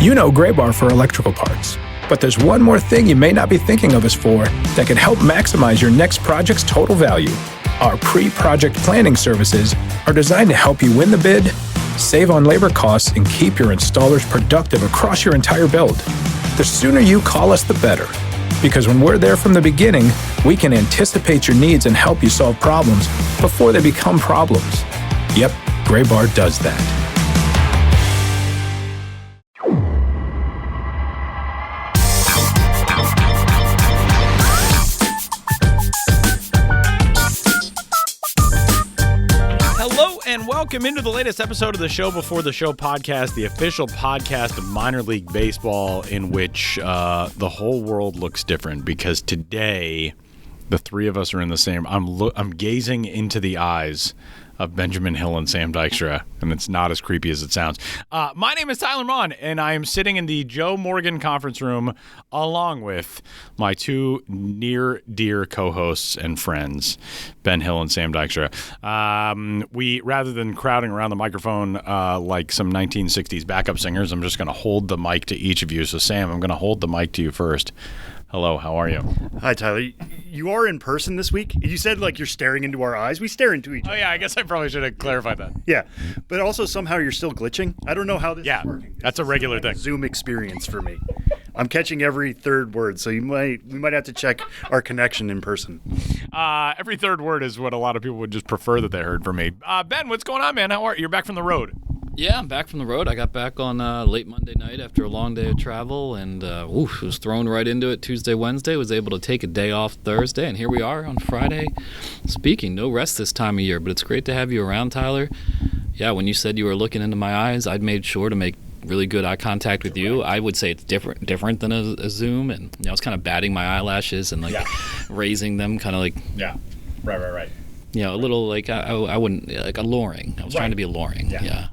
You know Gray Bar for electrical parts, but there's one more thing you may not be thinking of us for that can help maximize your next project's total value. Our pre-project planning services are designed to help you win the bid, save on labor costs, and keep your installers productive across your entire build. The sooner you call us, the better. Because when we're there from the beginning, we can anticipate your needs and help you solve problems before they become problems. Yep, Gray Bar does that. Hello and welcome into the latest episode of the Show Before the Show podcast, the official podcast of minor league baseball, in which the whole world looks different because today the three of us are in the same. I'm gazing into the eyes of Benjamin Hill and Sam Dykstra, and it's not as creepy as it sounds. My name is Tyler Mon, and I am sitting in the Joe Morgan conference room along with my two near dear co-hosts and friends, Ben Hill and Sam Dykstra. We, rather than crowding around the microphone like some 1960s backup singers, I'm just going to hold the mic to each of you. So, Sam, I'm going to hold the mic to you first. Hello, how are you? Hi, Tyler. You are in person this week? You said like you're staring into our eyes. We stare into each other. Oh, yeah, I guess I probably should have clarified that. Yeah, but also somehow you're still glitching. I don't know how this is working. That's a regular thing. Zoom experience for me. I'm catching every third word, so we might have to check our connection in person. Every third word is what a lot of people would just prefer that they heard from me. Ben, what's going on, man? How are you? You're back from the road. Yeah, I'm back from the road. I got back on late Monday night after a long day of travel, and was thrown right into it Tuesday, Wednesday. Was able to take a day off Thursday, and here we are on Friday. Speaking, no rest this time of year, but it's great to have you around, Tyler. Yeah, when you said you were looking into my eyes, I'd made sure to make really good eye contact with you. I would say it's different than a Zoom, and I was kind of batting my eyelashes and raising them, kind of like Right. A little like I wouldn't like alluring. I was trying to be alluring. Yeah.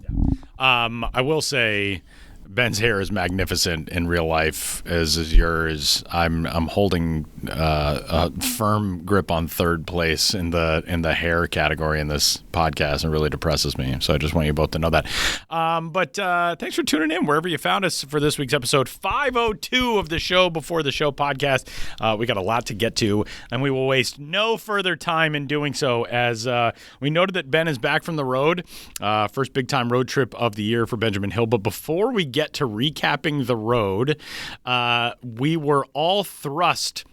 I will say Ben's hair is magnificent in real life, as is yours. I'm holding a firm grip on third place in the hair category in this podcast, and it really depresses me. So I just want you both to know that. But thanks for tuning in wherever you found us for this week's episode 502 of the Show Before the Show podcast. We got a lot to get to, and we will waste no further time in doing so, as we noted that Ben is back from the road. First big time road trip of the year for Benjamin Hill. But before we get to recapping the road, we were all thrust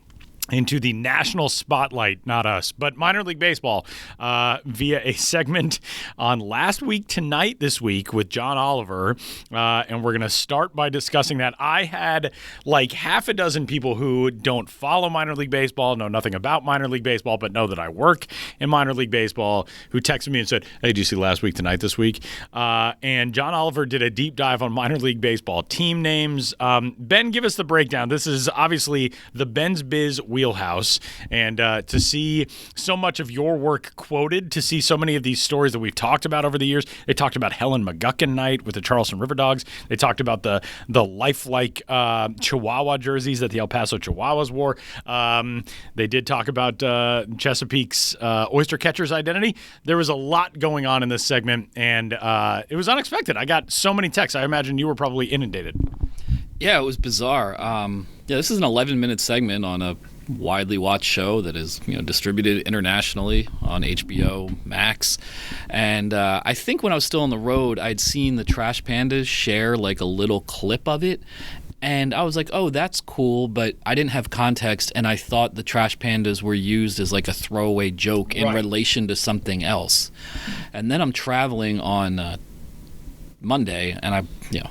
into the national spotlight, not us, but minor league baseball, via a segment on Last Week Tonight this week with John Oliver, and we're going to start by discussing that. I had like half a dozen people who don't follow minor league baseball, know nothing about minor league baseball, but know that I work in minor league baseball, who texted me and said, "Hey, did you see Last Week Tonight this week?" And John Oliver did a deep dive on minor league baseball team names. Ben, give us the breakdown. This is obviously the Ben's Biz wheelhouse, and to see so much of your work quoted, to see so many of these stories that we've talked about over the years. They talked about Helen McGuckin night with the Charleston River Dogs. They talked about the lifelike Chihuahua jerseys that the El Paso Chihuahuas wore. They did talk about Chesapeake's oyster catcher's identity. There was a lot going on in this segment, and it was unexpected. I got so many texts. I imagine you were probably inundated. Yeah, it was bizarre. This is an 11-minute segment on a widely watched show that is distributed internationally on HBO Max. And I think when I was still on the road, I'd seen the Trash Pandas share like a little clip of it. And I was like, oh, that's cool, but I didn't have context, and I thought the Trash Pandas were used as like a throwaway joke in relation to something else. And then I'm traveling on Monday, and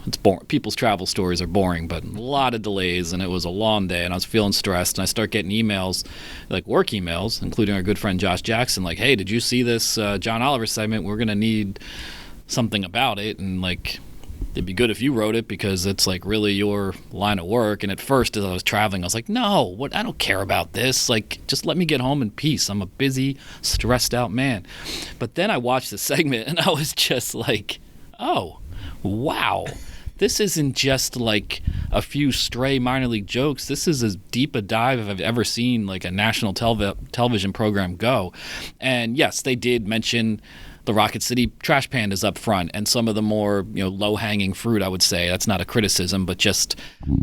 it's boring. People's travel stories are boring, but a lot of delays, and it was a long day, and I was feeling stressed, and I start getting emails, like work emails, including our good friend Josh Jackson, like, hey, did you see this John Oliver segment? We're going to need something about it, and like, it'd be good if you wrote it because it's like really your line of work. And at first, as I was traveling, I was like, no, I don't care about this. Like, just let me get home in peace. I'm a busy, stressed out man. But then I watched the segment, and I was just like, oh, wow. This isn't just like a few stray minor league jokes. This is as deep a dive as I've ever seen like a national television program go. And yes, they did mention the Rocket City trash pandas up front, and some of the more low-hanging fruit, I would say. That's not a criticism, but just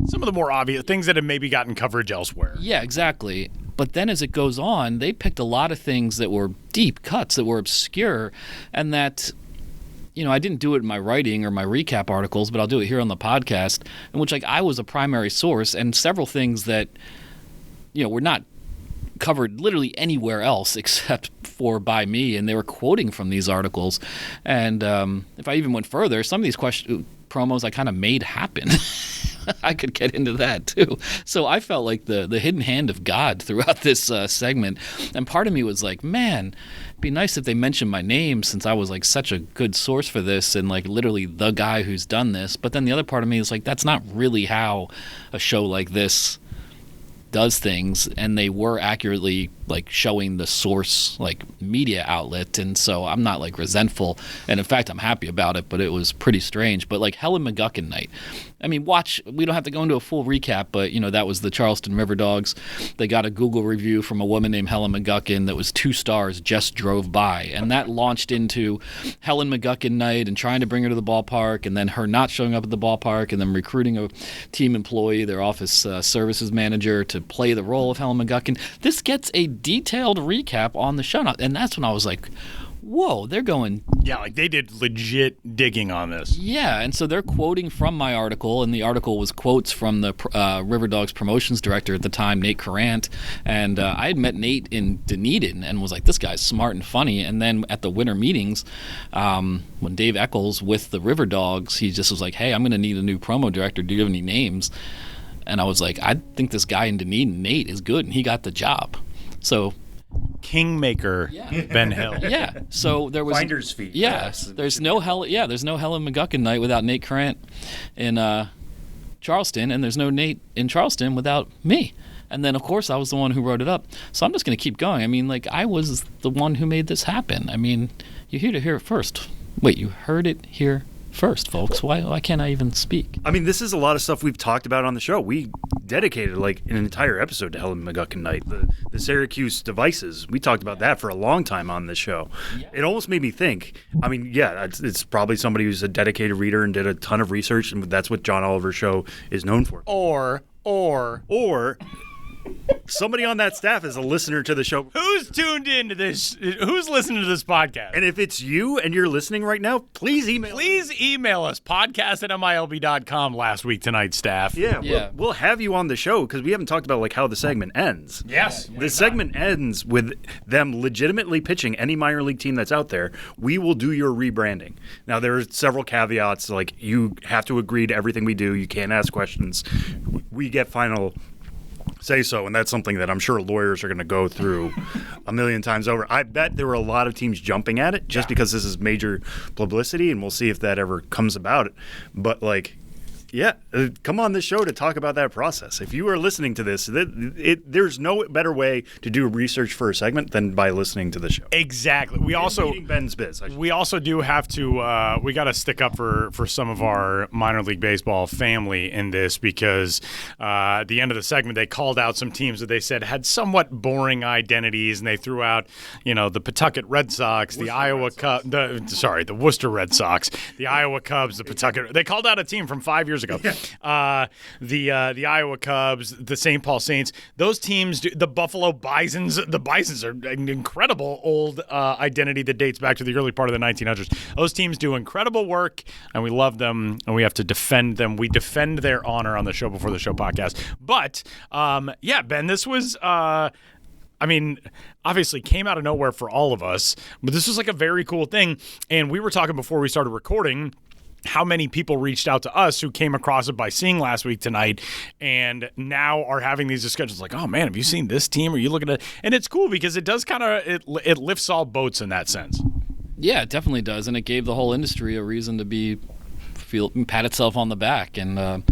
some of the more obvious things that have maybe gotten coverage elsewhere. Yeah, exactly. But then as it goes on, they picked a lot of things that were deep cuts, that were obscure, and that I didn't do it in my writing or my recap articles, but I'll do it here on the podcast, in which I was a primary source, and several things that were not covered literally anywhere else except for by me, and they were quoting from these articles. And if I even went further, some of these promos I kind of made happen. I could get into that too. So I felt like the hidden hand of God throughout this segment. And part of me was like, man, it'd be nice if they mentioned my name, since I was like such a good source for this and like literally the guy who's done this. But then the other part of me is like, that's not really how a show like this does things, and they were accurately like showing the source like media outlet, and so I'm not like resentful, and in fact I'm happy about it. But it was pretty strange. But like Helen McGuckin night, I mean, we don't have to go into a full recap, but that was the Charleston River Dogs. They got a Google review from a woman named Helen McGuckin that was 2 stars, just drove by, and that launched into Helen McGuckin night and trying to bring her to the ballpark, and then her not showing up at the ballpark, and then recruiting a team employee, their office services manager, to play the role of Helen McGuckin. This gets a detailed recap on the show, and that's when I was like, whoa, they're going... Yeah, like they did legit digging on this. Yeah, and so they're quoting from my article, and the article was quotes from the River Dogs promotions director at the time, Nate Corrant, and I had met Nate in Dunedin and was like, this guy's smart and funny. And then at the winter meetings, when Dave Eccles with the River Dogs, he just was like, hey, I'm going to need a new promo director. Do you have any names? And I was like, I think this guy in Dunedin, Nate, is good, and he got the job. So... Kingmaker, Ben Hill. Yeah, so there was Finder's fee. Yeah, there's no Helen McGuckin night without Nate Corrant in Charleston, and there's no Nate in Charleston without me. And then, of course, I was the one who wrote it up. So I'm just going to keep going. I mean, like, I was the one who made this happen. I mean, you're here to hear it first. Wait, you heard it here first, folks. Why can't I even speak? I mean, this is a lot of stuff we've talked about on the show. We dedicated like an entire episode to Helen McGuckin night, the Syracuse devices. We talked about that for a long time on this show. Yeah. It almost made me think, I mean, yeah, it's probably somebody who's a dedicated reader and did a ton of research, and that's what John Oliver's show is known for. Or somebody on that staff is a listener to the show. Who's tuned into this? Who's listening to this podcast? And if it's you and you're listening right now, please email us, podcast@milb.com. Last week, tonight, staff. Yeah. We'll have you on the show because we haven't talked about like how the segment ends. Yes. The segment ends with them legitimately pitching any minor league team that's out there. We will do your rebranding. Now, there are several caveats, like you have to agree to everything we do. You can't ask questions. We get final say so, and that's something that I'm sure lawyers are going to go through a million times over. I bet there were a lot of teams jumping at it just because this is major publicity, and we'll see if that ever comes about. But like, yeah, come on this show to talk about that process. If you are listening to this, there's no better way to do research for a segment than by listening to the show. Exactly. We also Ben's biz. We also do have to. We got to stick up for some of our minor league baseball family in this because at the end of the segment they called out some teams that they said had somewhat boring identities, and they threw out the Pawtucket Red Sox, the Iowa Cubs, the Worcester Red Sox, the Iowa Cubs, the Pawtucket. They called out a team from 5 years ago. The Iowa Cubs, the St. Paul Saints, those teams, the Buffalo Bisons. The Bisons are an incredible old identity that dates back to the early part of the 1900s. Those teams do incredible work, and we love them, and we have to defend them. We defend their honor on the Show Before the Show podcast. But, Ben, this was... obviously came out of nowhere for all of us, but this was like a very cool thing. And we were talking before we started recording how many people reached out to us who came across it by seeing Last Week Tonight and now are having these discussions like, oh man, have you seen this team? Are you looking at it? And it's cool because it does it lifts all boats in that sense. Yeah, it definitely does. And it gave the whole industry a reason to pat itself on the back. And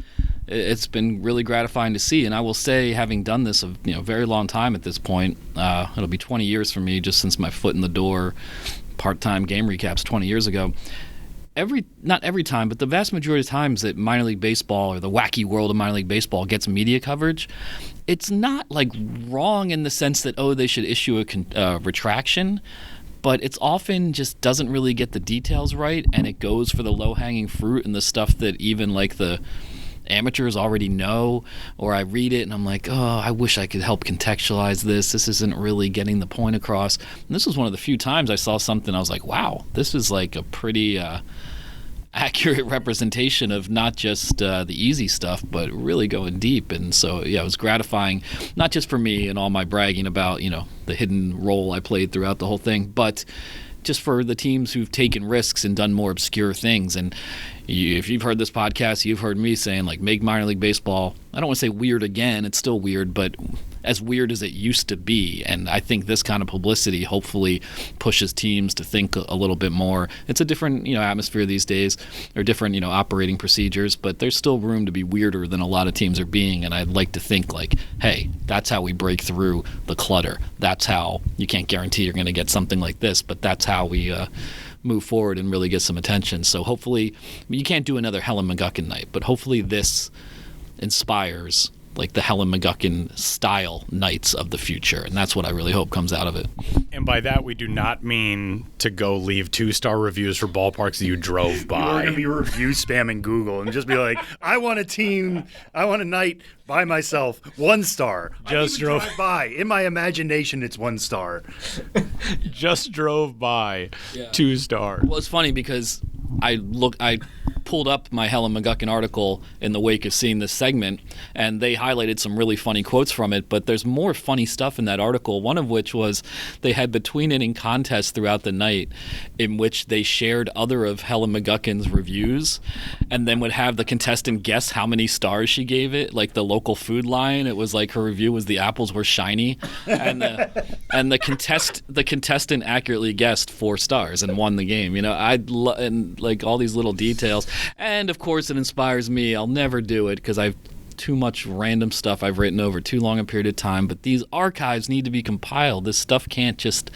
it's been really gratifying to see. And I will say, having done this a very long time at this point, it'll be 20 years for me just since my foot in the door, part-time game recaps 20 years ago. Not every time, but the vast majority of times that minor league baseball or the wacky world of minor league baseball gets media coverage, it's not like wrong in the sense that, they should issue a retraction. but it's often just doesn't really get the details right, and it goes for the low-hanging fruit and the stuff that even like the amateurs already know, or I read it and I'm like, oh, I wish I could help contextualize this. This isn't really getting the point across. And this was one of the few times I saw something I was like, wow, this is like a pretty accurate representation of not just the easy stuff, but really going deep. And so, yeah, it was gratifying, not just for me and all my bragging about, you know, the hidden role I played throughout the whole thing, but just for the teams who've taken risks and done more obscure things. And if you've heard this podcast, you've heard me saying, like, make minor league baseball, I don't want to say weird again, it's still weird, but as weird as it used to be. And I think this kind of publicity hopefully pushes teams to think a little bit more. It's a different, you know, atmosphere these days, or different, you know, operating procedures, but there's still room to be weirder than a lot of teams are being. And I'd like to think, like, hey, that's how we break through the clutter. That's how, you can't guarantee you're going to get something like this, but that's how we move forward and really get some attention. So hopefully, I mean, you can't do another Helen McGuckin night, but hopefully this inspires like the Helen McGuckin style nights of the future. And that's what I really hope comes out of it. And by that, we do not mean to go leave 2-star reviews for ballparks that you drove by. We're going to be review spamming Google and just be like, I want a night by myself, 1 star. Just drove by. In my imagination, it's 1 star. Just drove by, 2 stars. Well, it's funny because I pulled up my Helen McGuckin article in the wake of seeing this segment, and they highlighted some really funny quotes from it, but there's more funny stuff in that article, one of which was they had between-inning contests throughout the night in which they shared other of Helen McGuckin's reviews and then would have the contestant guess how many stars she gave it, like the local food line. It was like her review was the apples were shiny, and the contestant accurately guessed 4 stars and won the game. You know, and like all these little details. And of course it inspires me. I'll never do it because I've too much random stuff I've written over too long a period of time, but these archives need to be compiled. This stuff can't just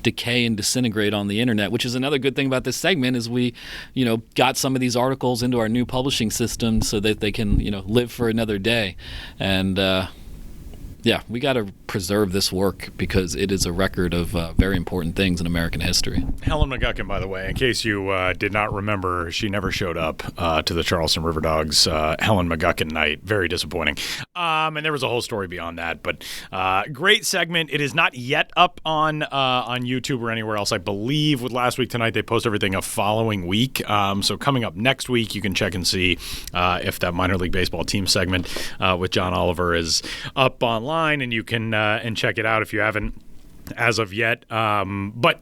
decay and disintegrate on the internet, which is another good thing about this segment is we, you know, got some of these articles into our new publishing system so that they can, you know, live for another day. And yeah, we got to preserve this work because it is a record of very important things in American history. Helen McGuckin, by the way, in case you did not remember, she never showed up to the Charleston River Dogs Helen McGuckin night. Very disappointing. And there was a whole story beyond that. But great segment. It is not yet up on YouTube or anywhere else. I believe with Last Week Tonight, they post everything a following week. So coming up next week, you can check and see if that minor league baseball team segment with John Oliver is up online. And you can and check it out if you haven't as of yet. But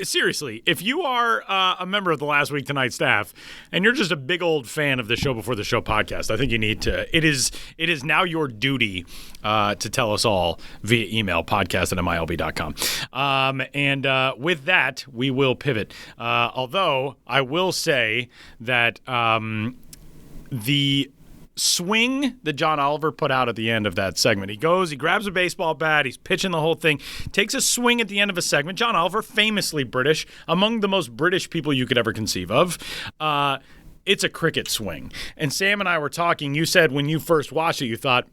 seriously, if you are a member of the Last Week Tonight staff and you're just a big old fan of the Show Before the Show podcast, I think you need to. It is now your duty to tell us all via email, podcast@milb.com. And with that, we will pivot. Although I will say that the swing that John Oliver put out at the end of that segment. He grabs a baseball bat, he's pitching the whole thing, takes a swing at the end of a segment. John Oliver, famously British, among the most British people you could ever conceive of. It's a cricket swing. And Sam and I were talking, you said when you first watched it, you thought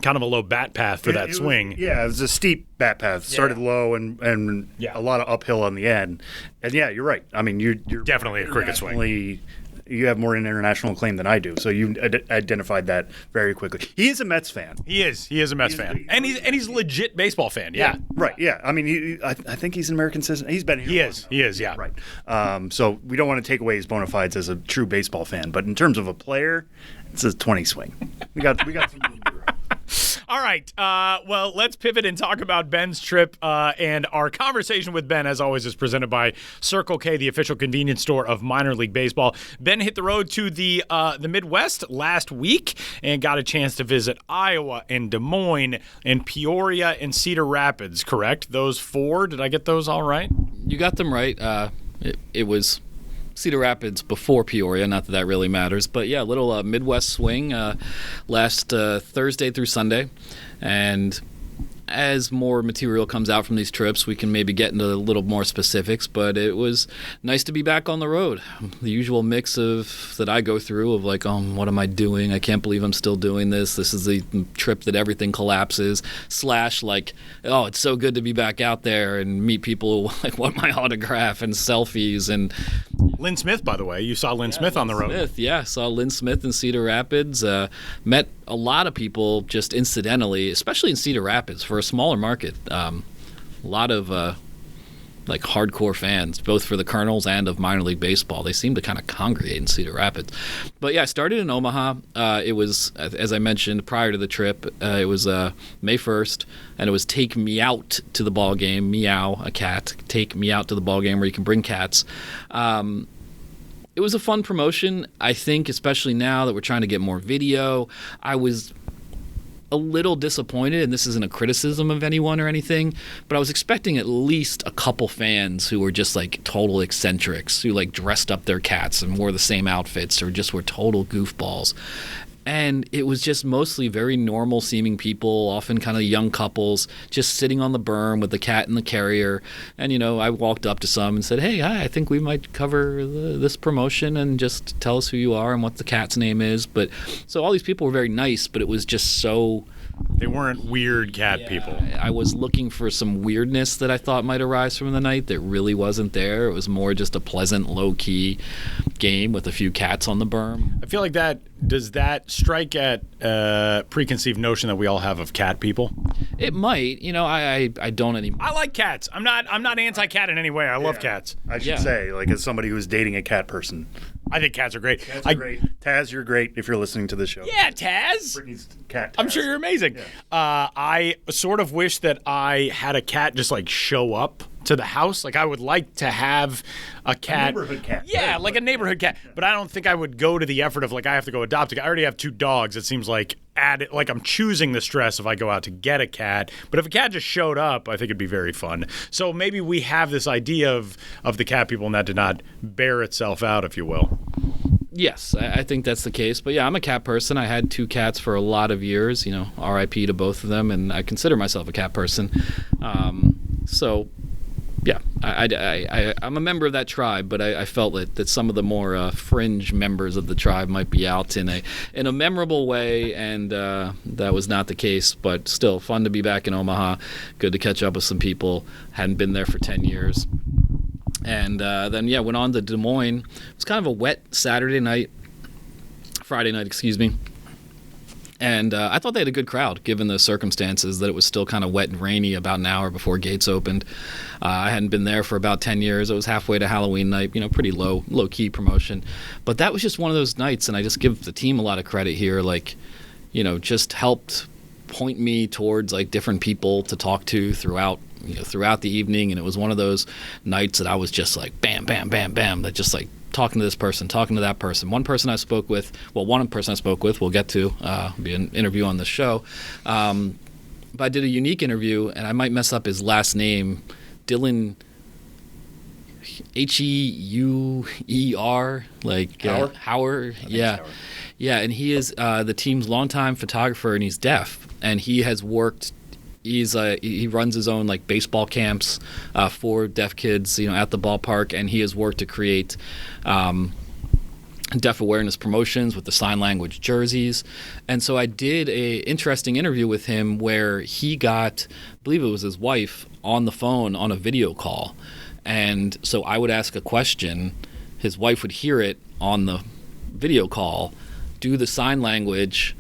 kind of a low bat path for that swing. It was a steep bat path. Started low and a lot of uphill on the end. And yeah, you're right. I mean, you're definitely a cricket swing. You have more international acclaim than I do, so you identified that very quickly. He is a Mets fan. He is a Mets fan, and he's a legit baseball fan. Yeah, right. Yeah, I mean, I think he's an American citizen. He's been here. He is. Yeah, right. So we don't want to take away his bona fides as a true baseball fan, but in terms of a player, it's a 20 swing. We got some room to grow. All right. Well, let's pivot and talk about Ben's trip. And our conversation with Ben, as always, is presented by Circle K, the official convenience store of minor league baseball. Ben hit the road to the Midwest last week and got a chance to visit Iowa and Des Moines and Peoria and Cedar Rapids, correct? Those 4. Did I get those all right? You got them right. It was Cedar Rapids before Peoria, not that really matters, but yeah, a little Midwest swing last Thursday through Sunday, and as more material comes out from these trips, we can maybe get into a little more specifics, but it was nice to be back on the road. The usual mix of that I go through of like, what am I doing? I can't believe I'm still doing this. This is the trip that everything collapses, / like, oh, it's so good to be back out there and meet people who like want my autograph and selfies. And Lynn Smith, by the way, you saw Lynn Smith on the road. Smith, yeah, saw Lynn Smith in Cedar Rapids. Met a lot of people just incidentally, especially in Cedar Rapids for a smaller market. A lot of like hardcore fans, both for the Colonels and of minor league baseball. They seem to kind of congregate in Cedar Rapids. But yeah, I started in Omaha. It was, as I mentioned prior to the trip, it was May 1st, and it was Take Me Out to the Ball Game. Meow, a cat. Take Me Out to the Ball Game, where you can bring cats. It was a fun promotion. I think, especially now that we're trying to get more video, I was a little disappointed, and this isn't a criticism of anyone or anything, but I was expecting at least a couple fans who were just like total eccentrics, who like dressed up their cats and wore the same outfits or just were total goofballs. And it was just mostly very normal seeming people, often kind of young couples, just sitting on the berm with the cat in the carrier. And, I walked up to some and said, hey, hi, I think we might cover this promotion and just tell us who you are and what the cat's name is. But so all these people were very nice, but it was just so... They weren't weird cat people. I was looking for some weirdness that I thought might arise from the night that really wasn't there. It was more just a pleasant, low-key game with a few cats on the berm. I feel like does that strike at preconceived notion that we all have of cat people? It might. I don't anymore. I like cats. I'm not anti-cat in any way. I love cats. I should say, like, as somebody who's dating a cat person, I think cats are great. Cats are great. Taz, you're great if you're listening to this show. Yeah, Taz. Brittany's cat. Taz. I'm sure you're amazing. Yeah. I sort of wish that I had a cat just like show up to the house. Like I would like to have a cat. A neighborhood cat. Yeah, like a neighborhood cat. But I don't think I would go to the effort of like I have to go adopt a cat. I already have 2 dogs. It seems like like I'm choosing the stress if I go out to get a cat. But if a cat just showed up, I think it'd be very fun. So maybe we have this idea of the cat people and that did not bear itself out, if you will. Yes, I think that's the case. But yeah, I'm a cat person. I had 2 cats for a lot of years, RIP to both of them, and I consider myself a cat person. So yeah, I'm a member of that tribe, but I felt that some of the more fringe members of the tribe might be out in a memorable way, and that was not the case. But still, fun to be back in Omaha. Good to catch up with some people. Hadn't been there for 10 years. And then, went on to Des Moines. It was kind of a wet Friday night, And I thought they had a good crowd, given the circumstances, that it was still kind of wet and rainy about an hour before gates opened. I hadn't been there for about 10 years. It was halfway to Halloween night, pretty low-key promotion. But that was just one of those nights, and I just give the team a lot of credit here, just helped point me towards, different people to talk to throughout the evening. And it was one of those nights that I was just bam, bam, bam, bam, that just talking to this person, talking to that person. One person I spoke with, we'll get to, be an interview on the show. But I did a unique interview, and I might mess up his last name, Dylan, Heuer, Hauer. Yeah. Hauer. Yeah, and he is the team's longtime photographer, and he's deaf. And he has worked... he runs his own baseball camps for deaf kids, at the ballpark, and he has worked to create deaf awareness promotions with the sign language jerseys. And so I did a interesting interview with him where he got, I believe it was his wife, on the phone on a video call. And so I would ask a question, his wife would hear it on the video call, do the sign language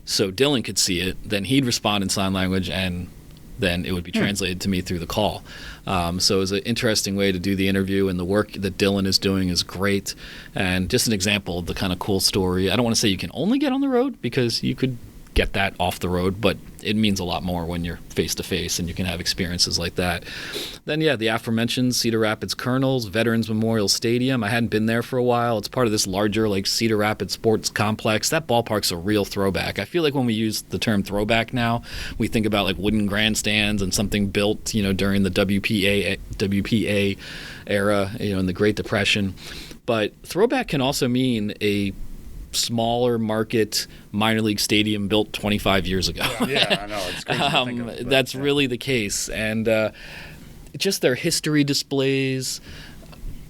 so Dylan could see it, then he'd respond in sign language, and then it would be translated to me through the call. So it was an interesting way to do the interview, and the work that Dylan is doing is great. And just an example of the kind of cool story. I don't want to say you can only get on the road, because you could get that off the road, but it means a lot more when you're face-to-face and you can have experiences like that. Then, the aforementioned Cedar Rapids Colonels, Veterans Memorial Stadium. I hadn't been there for a while. It's part of this larger, Cedar Rapids sports complex. That ballpark's a real throwback. I feel like when we use the term throwback now, we think about, wooden grandstands and something built, during the WPA era, in the Great Depression. But throwback can also mean a smaller market minor league stadium built 25 years ago. Yeah, I know. It's crazy to think of it, but, That's really the case. And just their history displays.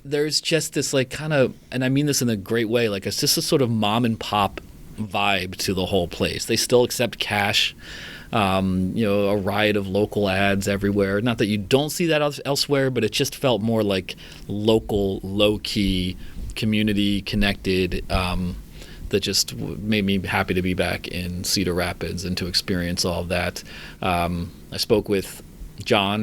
There's just this like kind of, and I mean this in a great way, like it's just a sort of mom and pop vibe to the whole place. They still accept cash. A riot of local ads everywhere. Not that you don't see that elsewhere, but it just felt more like local, low-key, community-connected, that just made me happy to be back in Cedar Rapids and to experience all of that. I spoke with John,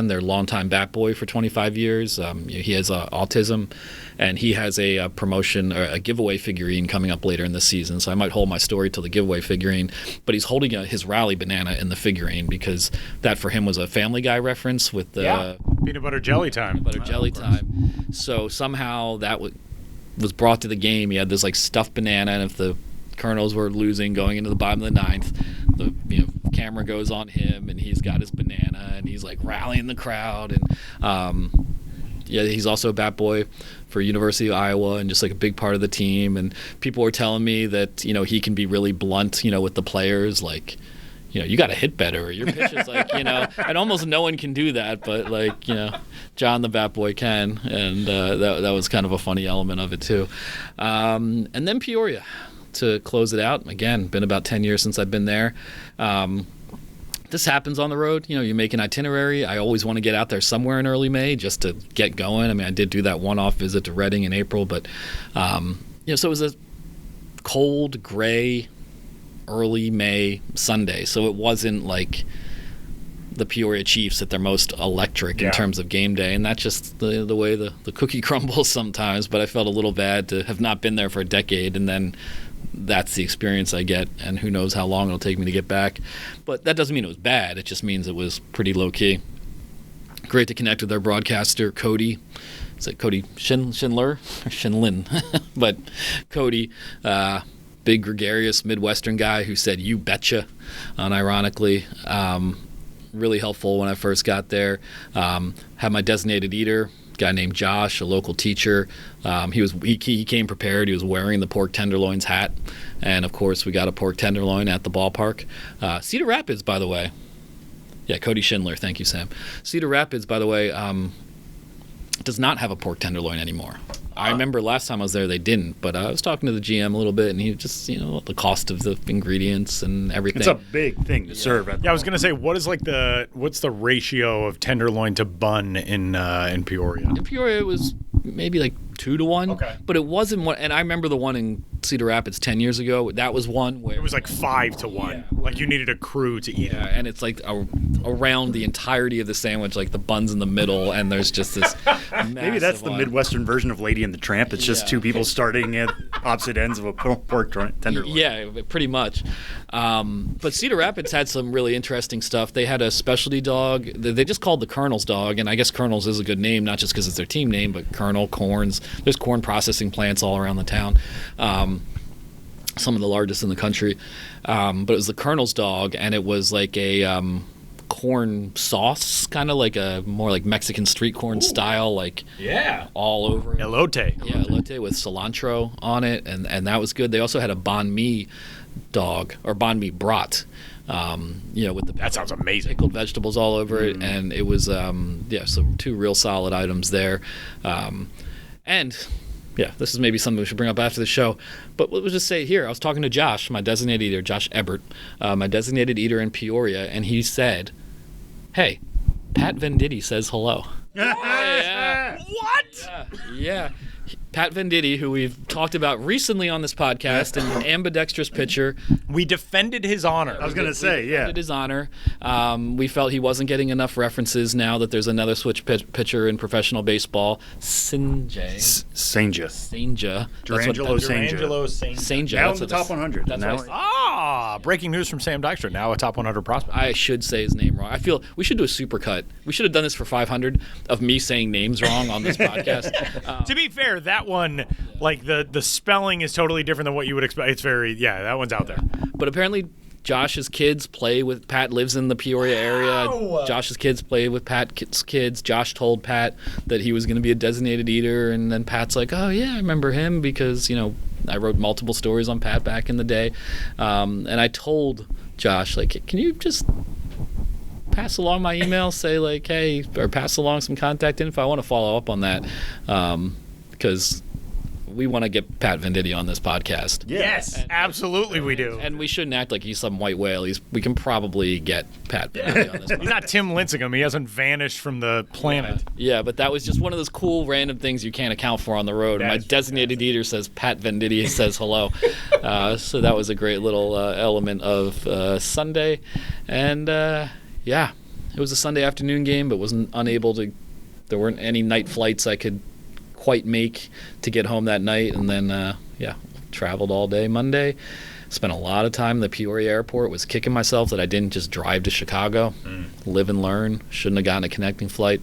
their longtime bat boy for 25 years. He has autism, and he has a promotion or a giveaway figurine coming up later in the season. So I might hold my story till the giveaway figurine. But he's holding his rally banana in the figurine because that for him was a Family Guy reference with the peanut butter jelly time. Peanut butter jelly time. So somehow that was brought to the game. He had this like stuffed banana, and if the Colonels were losing going into the bottom of the ninth, the camera goes on him, and he's got his banana, and he's like rallying the crowd. And he's also a bat boy for University of Iowa and just like a big part of the team. And people were telling me that he can be really blunt with the players, like you got to hit better, or your pitch is like and almost no one can do that, but like John the bat boy can, and that was kind of a funny element of it too. And then Peoria to close it out. Again, been about 10 years since I've been there. This happens on the road. You make an itinerary. I always want to get out there somewhere in early May just to get going. I mean, I did do that one-off visit to Reading in April, but so it was a cold, gray, early May Sunday. So it wasn't like the Peoria Chiefs at their most electric in terms of game day, and that's just the way the cookie crumbles sometimes. But I felt a little bad to have not been there for a decade, and then that's the experience I get, and who knows how long it'll take me to get back. But that doesn't mean it was bad. It just means it was pretty low-key. Great to connect with our broadcaster, Cody. Is it Cody Schindler? Or Shinlin? But Cody, big gregarious Midwestern guy who said, "You betcha," unironically. Really helpful when I first got there. Had my designated eater, guy named Josh, a local teacher. He came prepared. He was wearing the pork tenderloins hat, and of course we got a pork tenderloin at the ballpark. Cedar Rapids, by the way. Yeah, Cody Schindler. Thank you, Sam. Cedar Rapids, by the way, does not have a pork tenderloin anymore. I remember last time I was there they didn't, but I was talking to the GM a little bit, and he just, the cost of the ingredients and everything. It's a big thing to serve. I was going to say, what's the ratio of tenderloin to bun in Peoria? In Peoria, it was maybe like 2-to-1. Okay. But it wasn't one, and I remember the one in Cedar Rapids 10 years ago. That was one where it was like 5-to-1. Yeah. Like you needed a crew to eat it. And it's like around the entirety of the sandwich, like the bun's in the middle, and there's just this maybe that's the Midwestern version of Lady and the Tramp. It's just two people starting at opposite ends of a pork tenderloin. Yeah, pretty much. But Cedar Rapids had some really interesting stuff. They had a specialty dog. They just called the Colonel's dog, and I guess Colonel's is a good name, not just because it's their team name, but Colonel, corns. There's corn processing plants all around the town. Some of the largest in the country. But it was the Colonel's dog, and it was like a corn sauce, kind of like a more like Mexican street corn style, like all over it. Elote. Yeah, elote with cilantro on it, and that was good. They also had a banh mi dog, or banh mi brat, with the that sounds amazing, pickled vegetables all over it, and it was so 2 real solid items there, and. Yeah, this is maybe something we should bring up after the show. But we'll just say here, I was talking to Josh, my designated eater, Josh Ebert, my designated eater in Peoria, and he said, "Hey, Pat Venditti says hello." Yeah. What? Yeah. Pat Venditti, who we've talked about recently on this podcast, an ambidextrous pitcher. We defended his honor. I was going to say, defended his honor. We felt he wasn't getting enough references now that there's another switch pitcher in professional baseball, Senja. Durangelo Senja. Now in the top 100. Breaking news from Sam Dykstra, now a top 100 prospect. I should say his name wrong. I feel we should do a supercut. We should have done this for 500 of me saying names wrong on this podcast. To be fair, that one, like the spelling is totally different than what you would expect. It's that one's out there. But apparently Josh's kids play with Pat, lives in the Peoria area. Josh's kids play with Pat's kids. Josh told Pat that he was going to be a designated eater, and then Pat's like, "Oh yeah, I remember him because I wrote multiple stories on Pat back in the day, and I told Josh, like, can you just pass along my email, say like, hey, or pass along some contact info. I want to follow up on that because we want to get Pat Venditti on this podcast. Yes, absolutely we do. And we shouldn't act like he's some white whale. We can probably get Pat Venditti on this podcast. He's not Tim Lincecum. He hasn't vanished from the planet. Yeah, but that was just one of those cool random things you can't account for on the road. My designated eater says Pat Venditti says hello. So that was a great little element of Sunday. And yeah, it was a Sunday afternoon game, but there weren't any night flights I could quite make to get home that night. And then, traveled all day Monday. Spent a lot of time in the Peoria airport. Was kicking myself that I didn't just drive to Chicago, live and learn. Shouldn't have gotten a connecting flight.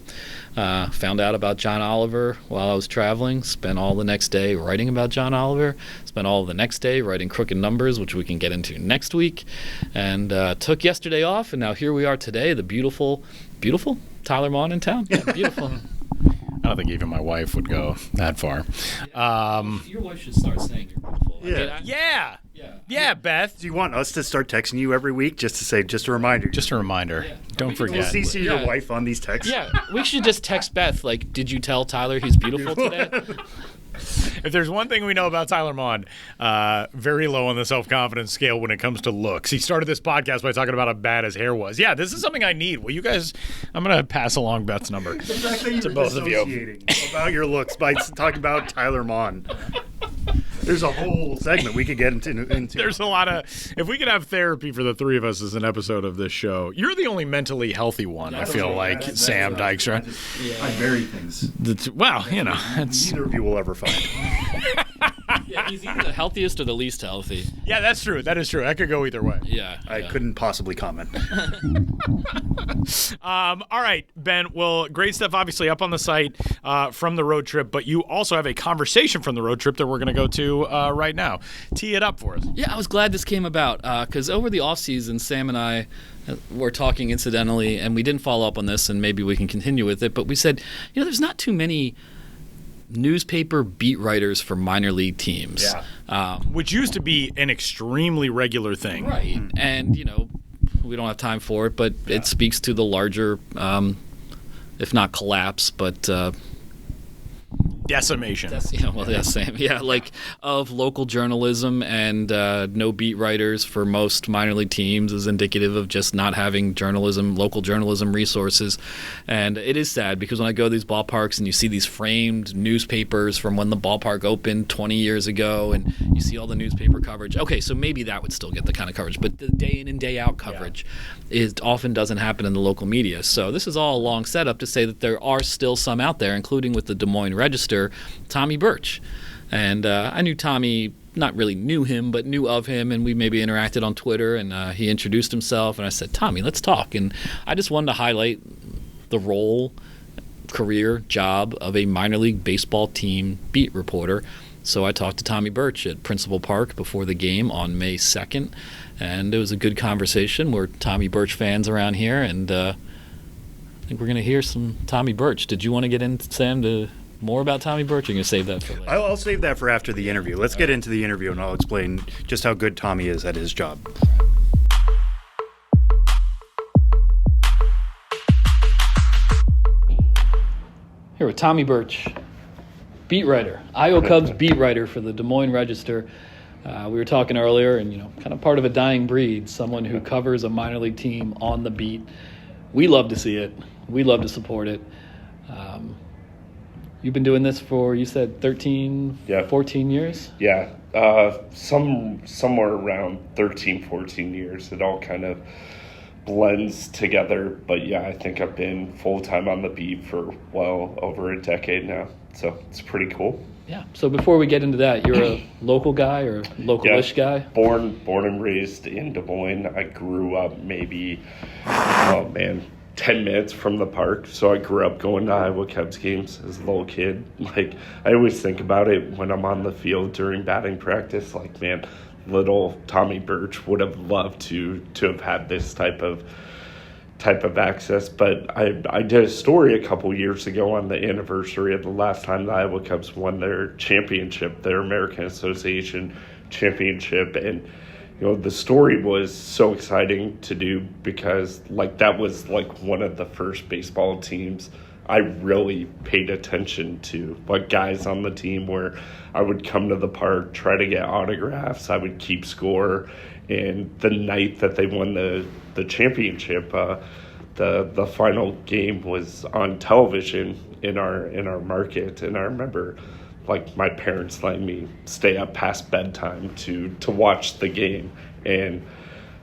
Found out about John Oliver while I was traveling. Spent all the next day writing about John Oliver. Spent all the next day writing Crooked Numbers, which we can get into next week. And took yesterday off, and now here we are today. The beautiful Tyler Maughan in town. Yeah, beautiful. I don't think even my wife would go that far. Your wife should start saying you're beautiful. Yeah. Yeah, Beth. Do you want us to start texting you every week just to say, just a reminder? Just a reminder. Yeah. Don't We'll forget. CC your wife on these texts. Yeah, we should just text Beth, like, did you tell Tyler he's beautiful today? If there's one thing we know about Tyler Maughan, very low on the self-confidence scale when it comes to looks. He started this podcast by talking about how bad his hair was. Yeah, this is something I need. Well, you guys, I'm going to pass along Beth's number The fact that to you're both of you. dissociating about your looks by talking about Tyler Maughan. There's a whole segment we could get into. There's a lot of. If we could have therapy for the three of us as an episode of this show, you're the only mentally healthy one. I feel like Sam Dykstra. I vary things. Well, it's. Neither of you will ever find. Yeah, he's either the healthiest or the least healthy. Yeah, that's true. That is true. That could go either way. Yeah. I couldn't possibly comment. All right, Ben. Well, great stuff obviously up on the site from the road trip, but you also have a conversation from the road trip that we're going to go to right now. Tee it up for us. Yeah, I was glad this came about because over the offseason, Sam and I were talking incidentally, and we didn't follow up on this, and maybe we can continue with it, but we said, there's not too many newspaper beat writers for minor league teams. Yeah. Which used to be an extremely regular thing. Right. And, we don't have time for it, but it speaks to the larger, if not collapse, but decimation. Of local journalism, and no beat writers for most minor league teams is indicative of just not having local journalism resources. And it is sad because when I go to these ballparks and you see these framed newspapers from when the ballpark opened 20 years ago, and you see all the newspaper coverage. Okay, so maybe that would still get the kind of coverage, but the day in and day out coverage often doesn't happen in the local media. So this is all a long setup to say that there are still some out there, including with the Des Moines Register, Tommy Birch. And I knew Tommy, not really knew him, but knew of him, and we maybe interacted on Twitter, and he introduced himself, and I said, Tommy, let's talk. And I just wanted to highlight the role, career, job of a minor league baseball team beat reporter. So I talked to Tommy Birch at Principal Park before the game on May 2nd, and it was a good conversation. We're Tommy Birch fans around here, and I think we're going to hear some Tommy Birch. Did you want to get into, Sam, to more about Tommy Birch? Or are you going to save that for later? I'll save that for after the interview. Let's get into the interview, and I'll explain just how good Tommy is at his job. Here with Tommy Birch, beat writer, Iowa Cubs beat writer for the Des Moines Register. We were talking earlier, and kind of part of a dying breed, someone who covers a minor league team on the beat. We love to see it. We love to support it. You've been doing this for, you said, 13, 14 years? Yeah, somewhere around 13, 14 years. It all kind of blends together. But yeah, I think I've been full-time on the beat for well over a decade now. So it's pretty cool. Yeah. So before we get into that, you're a local guy or local-ish guy? Born and raised in Des Moines. I grew up maybe, 10 minutes from the park. So I grew up going to Iowa Cubs games as a little kid. Like, I always think about it when I'm on the field during batting practice. Like, man, little Tommy Birch would have loved to have had this type of type of access. But I did a story a couple years ago on the anniversary of the last time the Iowa Cubs won their championship, their American Association championship. And, the story was so exciting to do because, that was, one of the first baseball teams I really paid attention to. What guys on the team where I would come to the park, try to get autographs, I would keep score. And the night that they won the championship, the final game was on television in our market, and I remember my parents letting me stay up past bedtime to watch the game. And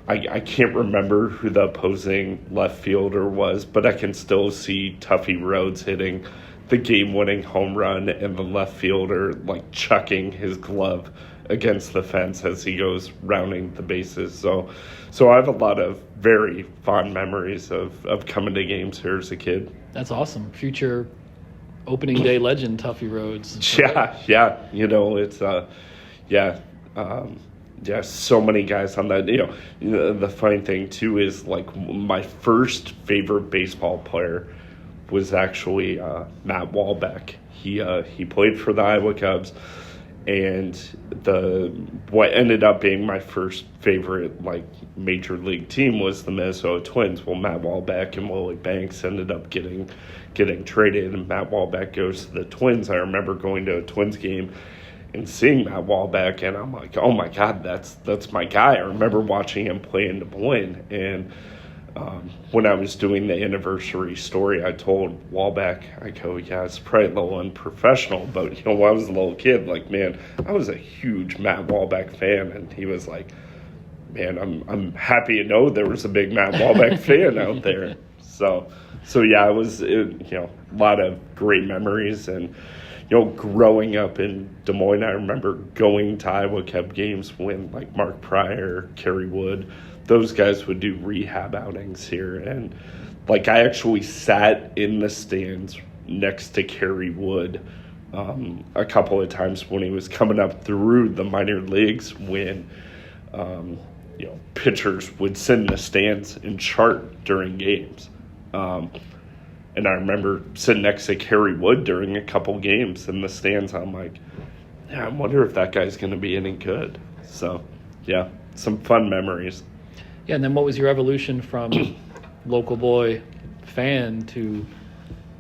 I can't remember who the opposing left fielder was, but I can still see Tuffy Rhodes hitting the game-winning home run and the left fielder chucking his glove against the fence as he goes rounding the bases. So I have a lot of very fond memories of coming to games here as a kid. That's awesome. Future opening day legend Tuffy Rhodes. Yeah. It's so many guys on that. The funny thing too is my first favorite baseball player was actually Matt Wahlbeck. He played for the Iowa Cubs. And what ended up being my first favorite major league team was the Minnesota Twins. Well, Matt Wahlbeck and Willie Banks ended up getting traded, and Matt Wahlbeck goes to the Twins. I remember going to a Twins game and seeing Matt Wahlbeck, and I'm like, oh my God, that's my guy. I remember watching him play in Des Moines, and when I was doing the anniversary story, I told Wahlbeck, I go, yeah, it's probably a little unprofessional, but when I was a little kid, man, I was a huge Matt Wahlbeck fan, and he was like, man, I'm happy to know there was a big Matt Wahlbeck fan out there. So yeah, it was a lot of great memories. And growing up in Des Moines, I remember going to Iowa Cub games when Mark Pryor, Kerry Wood, those guys would do rehab outings here. And I actually sat in the stands next to Kerry Wood a couple of times when he was coming up through the minor leagues, when pitchers would sit in the stands and chart during games. And I remember sitting next to Kerry Wood during a couple games in the stands. I'm like, yeah, I wonder if that guy's going to be any good. So, yeah, some fun memories. Yeah, and then what was your evolution from local boy fan to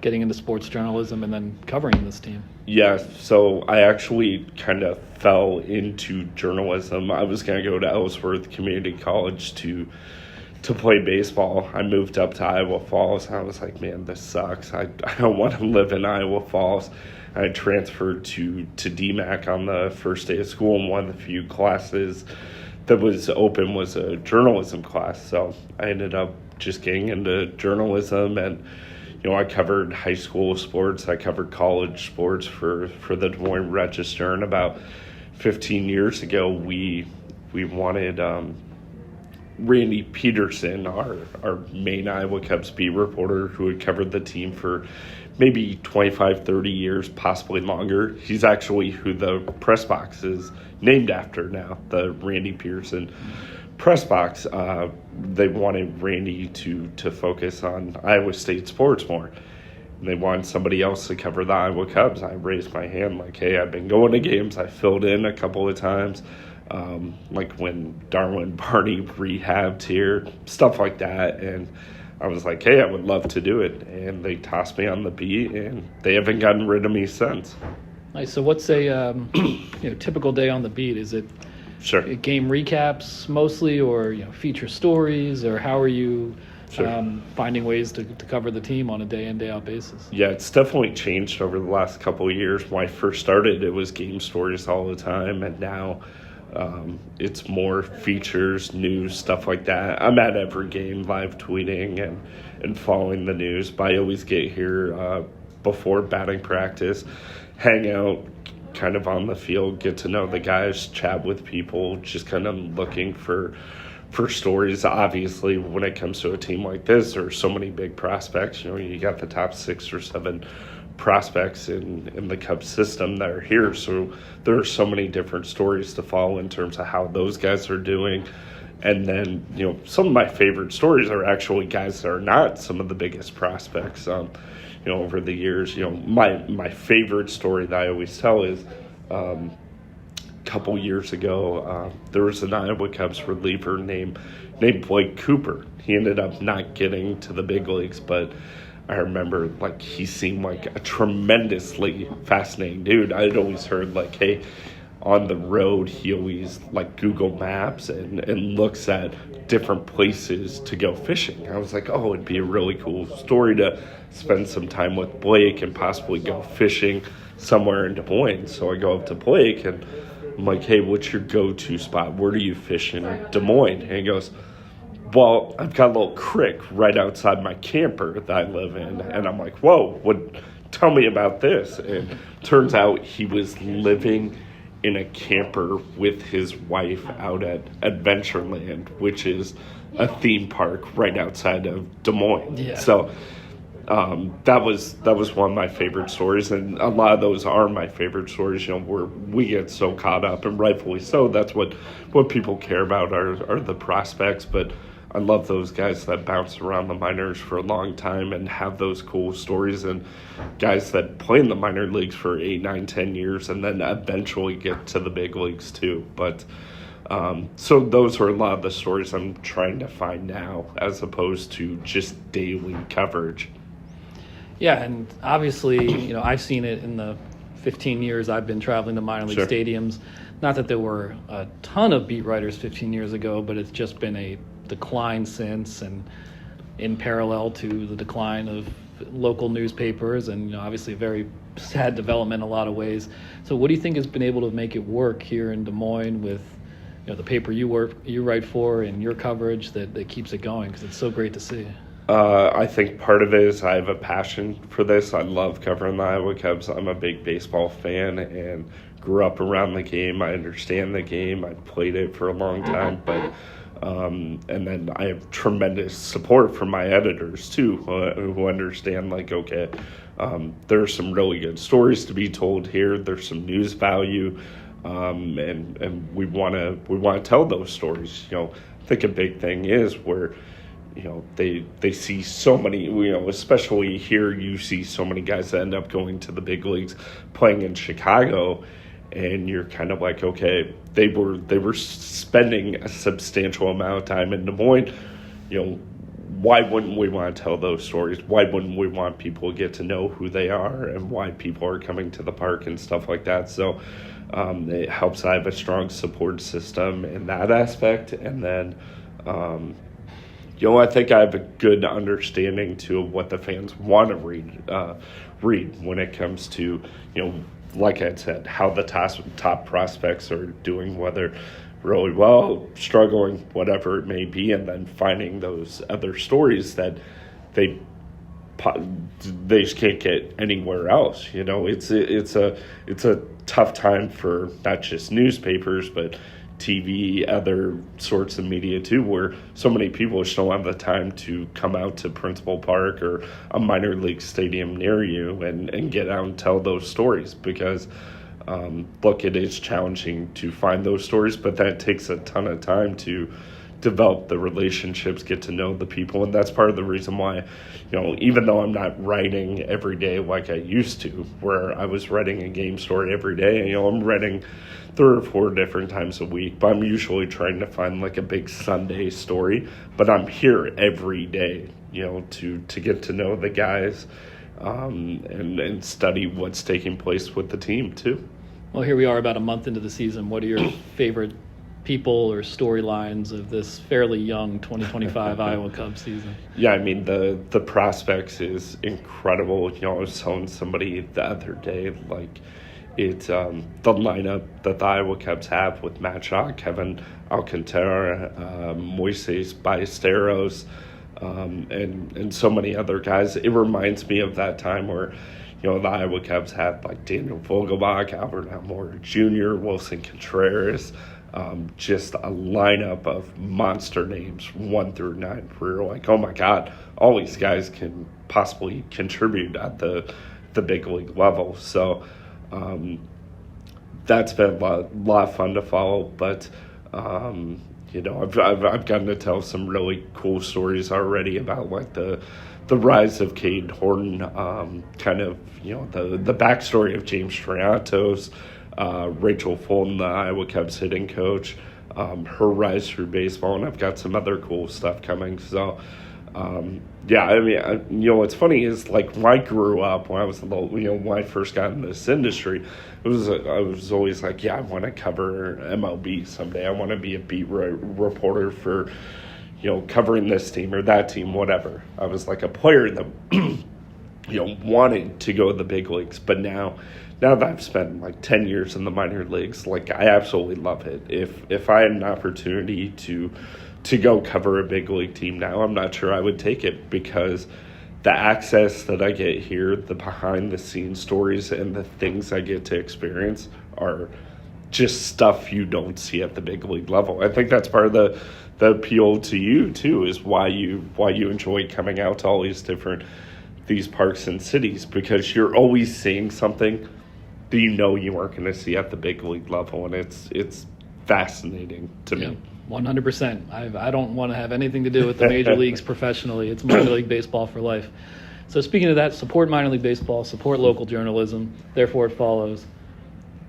getting into sports journalism and then covering this team? Yeah, so I actually kind of fell into journalism. I was going to go to Ellsworth Community College to play baseball. I moved up to Iowa Falls, and I was like, man, this sucks. I don't want to live in Iowa Falls. I transferred to DMAC on the first day of school, and one of the few classes that was open was a journalism class. So I ended up just getting into journalism, and I covered high school sports. I covered college sports for the Des Moines Register. And about 15 years ago, we wanted Randy Peterson, our main Iowa Cubs beat reporter, who had covered the team for maybe 25, 30 years, possibly longer. He's actually who the press box is named after now, the Randy Peterson press box. They wanted Randy to focus on Iowa State sports more. And they wanted somebody else to cover the Iowa Cubs. I raised my hand hey, I've been going to games. I filled in a couple of times. When Darwin Barney rehabbed here, stuff like that. And I was like, hey, I would love to do it. And they tossed me on the beat, and they haven't gotten rid of me since. Nice. So what's a typical day on the beat? Is it Sure. Game recaps mostly, or feature stories, or how are you finding ways to cover the team on a day in, day out basis? Yeah, it's definitely changed over the last couple of years. When I first started, it was game stories all the time, and now it's more features, news, stuff like that. I'm at every game live tweeting and following the news, but I always get here before batting practice, hang out kind of on the field, get to know the guys, chat with people, just kind of looking for stories. Obviously, when it comes to a team like this, there are so many big prospects. You got the top 6 or 7 prospects in the Cubs system that are here, so there are so many different stories to follow in terms of how those guys are doing, And then, some of my favorite stories are actually guys that are not some of the biggest prospects. Over the years, my favorite story that I always tell is a couple years ago, there was an Iowa Cubs reliever named Blake Cooper. He ended up not getting to the big leagues, but I remember he seemed like a tremendously fascinating dude. I'd always heard hey, on the road, he always Google Maps and looks at different places to go fishing. I was like, oh, it'd be a really cool story to spend some time with Blake and possibly go fishing somewhere in Des Moines. So I go up to Blake and I'm like, hey, what's your go-to spot? Where do you fish in Des Moines? And he goes, well, I've got a little creek right outside my camper that I live in. And I'm like, whoa, tell me about this. And turns out he was living in a camper with his wife out at Adventureland, which is a theme park right outside of Des Moines. Yeah. So that was one of my favorite stories, and a lot of those are my favorite stories. Where we get so caught up, and rightfully so. That's what people care about are the prospects. But I love those guys that bounce around the minors for a long time and have those cool stories, and guys that play in the minor leagues for 8, 9, 10 years and then eventually get to the big leagues too. But so those are a lot of the stories I'm trying to find now, as opposed to just daily coverage. Yeah, and obviously, I've seen it in the 15 years I've been traveling to minor league Sure. stadiums. Not that there were a ton of beat writers 15 years ago, but it's just been a decline since, and in parallel to the decline of local newspapers, and obviously a very sad development in a lot of ways. So what do you think has been able to make it work here in Des Moines with the paper you write for and your coverage that keeps it going? Because it's so great to see. I think part of it is I have a passion for this. I love covering the Iowa Cubs. I'm a big baseball fan and grew up around the game. I understand the game. I've played it for a long time, but and then I have tremendous support from my editors too, who understand there are some really good stories to be told here. There's some news value, and we want to tell those stories. I think a big thing is where they see so many, especially here, you see so many guys that end up going to the big leagues playing in Chicago, and you're kind of like, okay, they were spending a substantial amount of time in Des Moines. Why wouldn't we want to tell those stories? Why wouldn't we want people to get to know who they are and why people are coming to the park and stuff like that? So it helps I have a strong support system in that aspect. And then, I think I have a good understanding to what the fans want to read when it comes to, like I said, how the top prospects are doing, whether really well, struggling, whatever it may be, and then finding those other stories that they just can't get anywhere else. It's a tough time for not just newspapers, but TV, other sorts of media too, where so many people just don't have the time to come out to Principal Park or a minor league stadium near you and get out and tell those stories, because it is challenging to find those stories, but that takes a ton of time to develop the relationships, get to know the people. And that's part of the reason why, even though I'm not writing every day like I used to, where I was writing a game story every day, I'm writing 3 or 4 different times a week, but I'm usually trying to find a big Sunday story. But I'm here every day, to get to know the guys and study what's taking place with the team too. Well, here we are about a month into the season. What are your favorite people or storylines of this fairly young 2025 Iowa Cubs season? Yeah, I mean, the prospects is incredible. I was telling somebody the other day, it's the lineup that the Iowa Cubs have with Matt Shaw, Kevin Alcantara, Moises Ballesteros, and so many other guys. It reminds me of that time where, the Iowa Cubs had Daniel Vogelbach, Albert Almora Jr., Wilson Contreras, just a lineup of monster names 1 through 9. Where you're like, oh my God, all these guys can possibly contribute at the big league level. So that's been a lot of fun to follow. But I've gotten to tell some really cool stories already about like the rise of Cade Horton, kind of, the backstory of James Triantos, Rachel Fulton, the Iowa Cubs hitting coach, her rise through baseball, and I've got some other cool stuff coming. So, what's funny is like when I grew up, when I was when I first got in this industry, I was always like, I want to cover MLB someday. I want to be a beat reporter for, covering this team or that team, whatever. I was like a player that, wanted to go to the big leagues. But now that I've spent like 10 years in the minor leagues, like I absolutely love it. If I had an opportunity to go cover a big league team now, I'm not sure I would take it, because the access that I get here, the behind the scenes stories and the things I get to experience are just stuff you don't see at the big league level. I think that's part of the appeal to you too, is why you enjoy coming out to all these parks and cities, because you're always seeing something that you aren't going to see at the big league level, and it's fascinating to me. 100%. I don't want to have anything to do with the major leagues professionally. It's minor league baseball for life. So speaking of that, support minor league baseball, support local journalism. Therefore, it follows,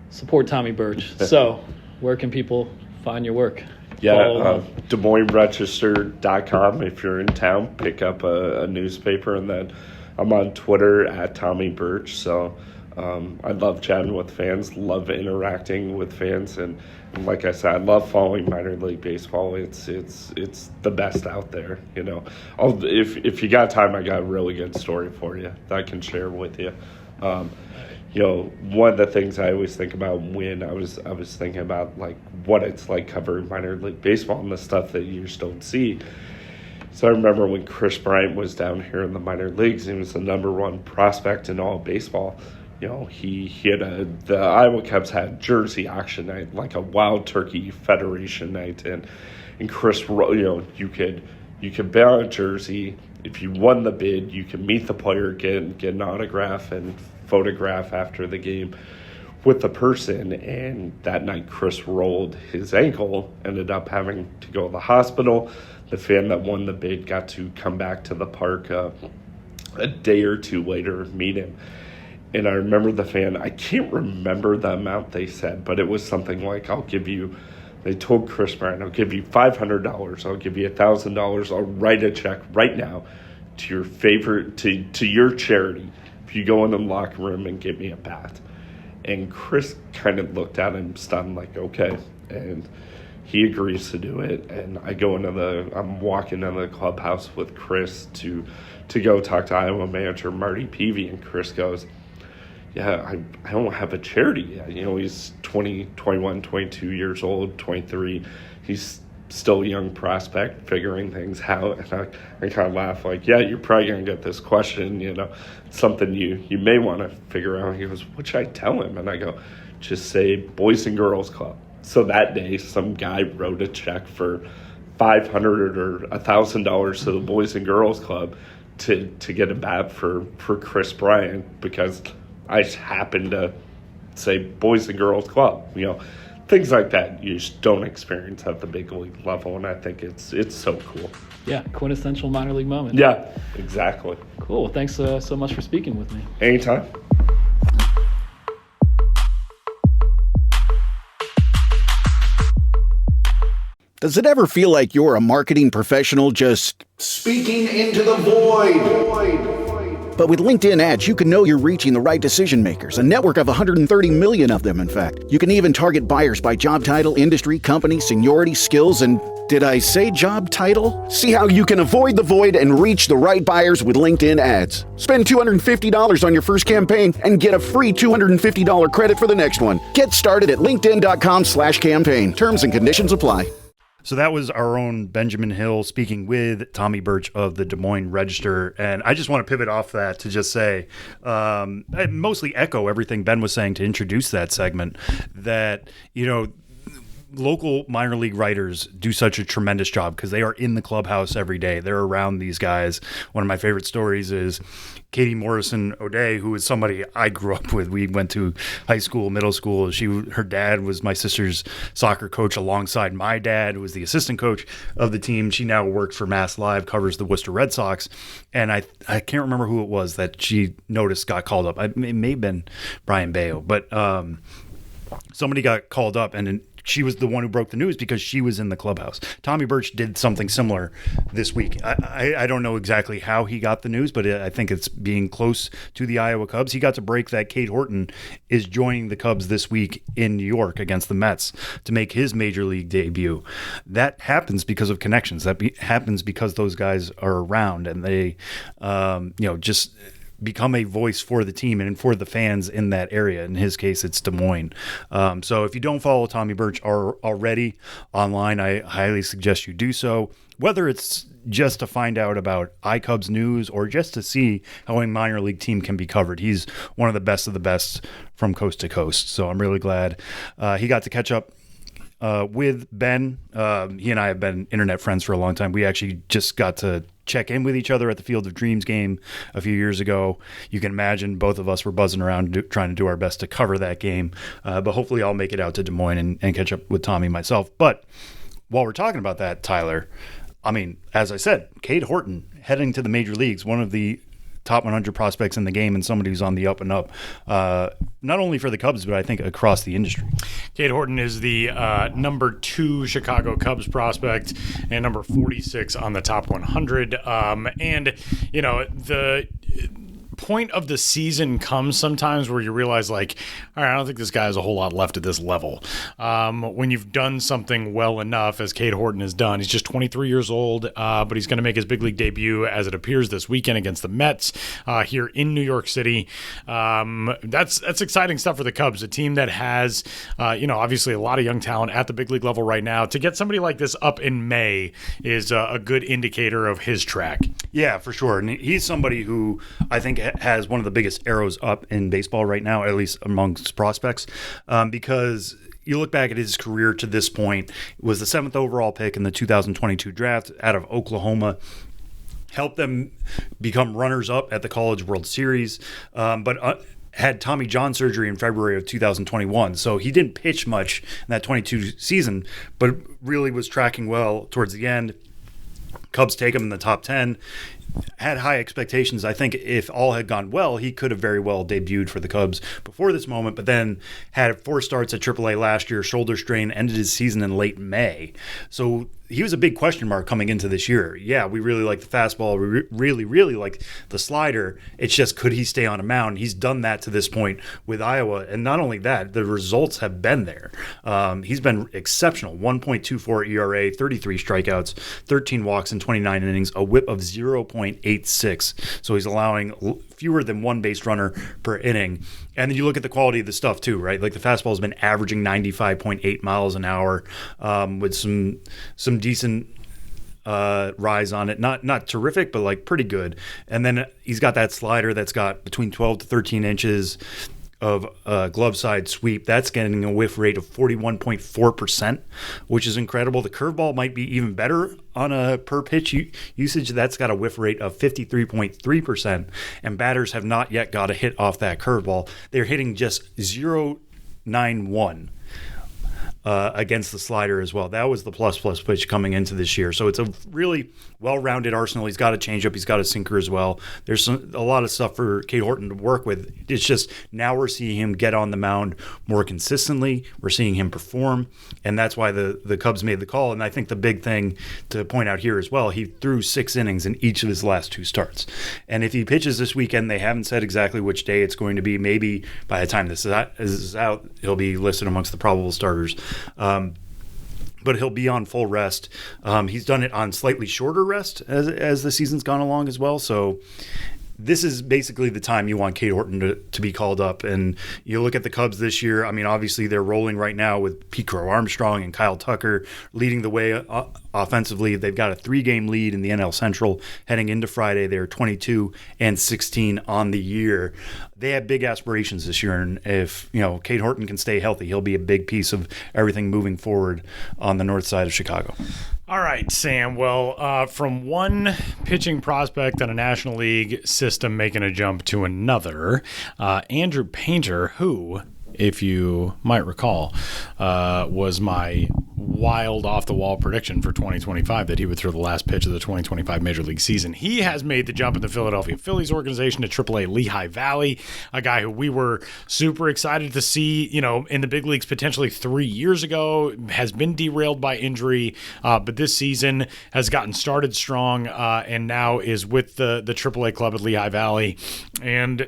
support Tommy Birch. So where can people find your work? Des Moines Register.com. If you're in town, pick up a newspaper, and then I'm on Twitter at Tommy Birch. So I love chatting with fans, love interacting with fans, and like I said, I love following minor league baseball. It's the best out there. If you got time, I got a really good story for you that I can share with you. One of the things I always think about when I was thinking about like what it's like covering minor league baseball and the stuff that you just don't see. So I remember when Chris Bryant was down here in the minor leagues, he was the number one prospect in all of baseball. He had the Iowa Cubs had jersey auction night, like a Wild Turkey Federation night, and Chris, you could bet on a jersey. If you won the bid, you could meet the player, get an autograph and photograph after the game with the person. And that night, Chris rolled his ankle, ended up having to go to the hospital. The fan that won the bid got to come back to the park a day or two later, meet him. And I remember the fan, I can't remember the amount they said, but it was something like, they told Chris Bryant, I'll give you $500, I'll give you $1,000, I'll write a check right now to your favorite, to your charity, if you go in the locker room and give me a bat. And Chris kind of looked at him stunned, like, okay. And he agrees to do it. And I'm walking into the clubhouse with Chris to go talk to Iowa manager Marty Peavy, and Chris goes, I don't have a charity yet. He's 20, 21, 22 years old, 23. He's still a young prospect, figuring things out. And I kind of laugh like, you're probably going to get this question, it's something you may want to figure out. He goes, what should I tell him? And I go, just say Boys and Girls Club. So that day, some guy wrote a check for $500 or $1,000 to the Boys and Girls Club to get a bat for Chris Bryant, because I just happened to say Boys and Girls Club. Things like that you just don't experience at the big league level, and I think it's so cool. Yeah, quintessential minor league moment. Yeah, exactly. Cool. Thanks so much for speaking with me. Anytime. Does it ever feel like you're a marketing professional just speaking into the void? But with LinkedIn ads, you can know you're reaching the right decision makers, a network of 130 million of them, in fact. You can even target buyers by job title, industry, company, seniority, skills, and did I say job title? See how you can avoid the void and reach the right buyers with LinkedIn ads. Spend $250 on your first campaign and get a free $250 credit for the next one. Get started at linkedin.com/campaign. Terms and conditions apply. So that was our own Benjamin Hill speaking with Tommy Birch of the Des Moines Register. And I just want to pivot off that to just say, I mostly echo everything Ben was saying to introduce that segment, that, local minor league writers do such a tremendous job because they are in the clubhouse every day. They're around these guys. One of my favorite stories is Katie Morrison O'Day, who is somebody I grew up with. We went to high school, middle school. Her dad was my sister's soccer coach alongside my dad, who was the assistant coach of the team. She now works for Mass Live, covers the Worcester Red Sox. And I can't remember who it was that she noticed got called up. It may have been Brian Bayo, but somebody got called up, and she was the one who broke the news because she was in the clubhouse. Tommy Birch did something similar this week. I don't know exactly how he got the news, but I think it's being close to the Iowa Cubs. He got to break that Cade Horton is joining the Cubs this week in New York against the Mets to make his major league debut. That happens because of connections. That happens because those guys are around and they, just become a voice for the team and for the fans in that area. In his case, it's Des Moines. So if you don't follow Tommy Birch already online, I highly suggest you do so, whether it's just to find out about iCubs news or just to see how a minor league team can be covered. He's one of the best from coast to coast. So I'm really glad he got to catch up with Ben. He and I have been internet friends for a long time. We actually just got to check in with each other at the Field of Dreams game a few years ago. You can imagine both of us were buzzing around trying to do our best to cover that game. But hopefully I'll make it out to Des Moines and catch up with Tommy myself. But while we're talking about that, Tyler, I mean, as I said, Cade Horton heading to the major leagues, one of the top 100 prospects in the game and somebody who's on the up and up, not only for the Cubs, but I think across the industry. Cade Horton is the number 2 Chicago Cubs prospect and number 46 on the top 100. The point of the season comes sometimes where you realize, like, all right, I don't think this guy has a whole lot left at this level. When you've done something well enough, as Cade Horton has done, he's just 23 years old, but he's going to make his big league debut, as it appears, this weekend against the Mets here in New York City. That's exciting stuff for the Cubs, a team that has, obviously a lot of young talent at the big league level right now. To get somebody like this up in May is a good indicator of his track. Yeah, for sure. And he's somebody who I think has one of the biggest arrows up in baseball right now, at least amongst prospects, because you look back at his career to this point, was the 7th overall pick in the 2022 draft out of Oklahoma. Helped them become runners-up at the College World Series, but had Tommy John surgery in February of 2021. So he didn't pitch much in that 22 season, but really was tracking well towards the end. Cubs take him in the top 10. Had high expectations. I think if all had gone well, he could have very well debuted for the Cubs before this moment, but then had 4 starts at AAA last year, shoulder strain, ended his season in late May. So he was a big question mark coming into this year. Yeah, we really like the fastball. We really, really like the slider. It's just, could he stay on a mound? He's done that to this point with Iowa. And not only that, the results have been there. He's been exceptional. 1.24 ERA, 33 strikeouts, 13 walks in 29 innings, a whip of 0.86. So he's allowing fewer than 1 base runner per inning. And then you look at the quality of the stuff too, right? Like the fastball has been averaging 95.8 miles an hour with some decent rise on it. Not terrific, but like pretty good. And then he's got that slider that's got between 12 to 13 inches of glove side sweep. That's getting a whiff rate of 41.4%, which is incredible. The curveball might be even better on a per pitch usage. That's got a whiff rate of 53.3%, and batters have not yet got a hit off that curveball. They're hitting just 0.91 against the slider as well. That was the plus pitch coming into this year. So it's a really well-rounded arsenal. He's got a changeup. He's got a sinker as well. There's a lot of stuff for Cade Horton to work with. It's just now we're seeing him get on the mound more consistently. We're seeing him perform, and that's why the Cubs made the call. And I think the big thing to point out here as well, he threw 6 innings in each of his last 2 starts. And if he pitches this weekend, they haven't said exactly which day it's going to be. Maybe by the time this is out, he'll be listed amongst the probable starters. But he'll be on full rest. He's done it on slightly shorter rest as the season's gone along as well. So this is basically the time you want Cade Horton to be called up. And you look at the Cubs this year, I mean, obviously they're rolling right now with Pete Crow Armstrong and Kyle Tucker leading the way offensively. They've got a 3-game lead in the NL Central heading into Friday. They're 22-16 on the year. They have big aspirations this year, and if Cade Horton can stay healthy, he'll be a big piece of everything moving forward on the north side of Chicago. All right, Sam. Well, from one pitching prospect in a National League system making a jump to another, Andrew Painter, who, if you might recall, was my wild off-the-wall prediction for 2025 that he would throw the last pitch of the 2025 Major League season. He has made the jump in the Philadelphia Phillies organization to AAA Lehigh Valley, a guy who we were super excited to see, in the big leagues potentially 3 years ago, has been derailed by injury, but this season has gotten started strong and now is with the AAA club at Lehigh Valley. And,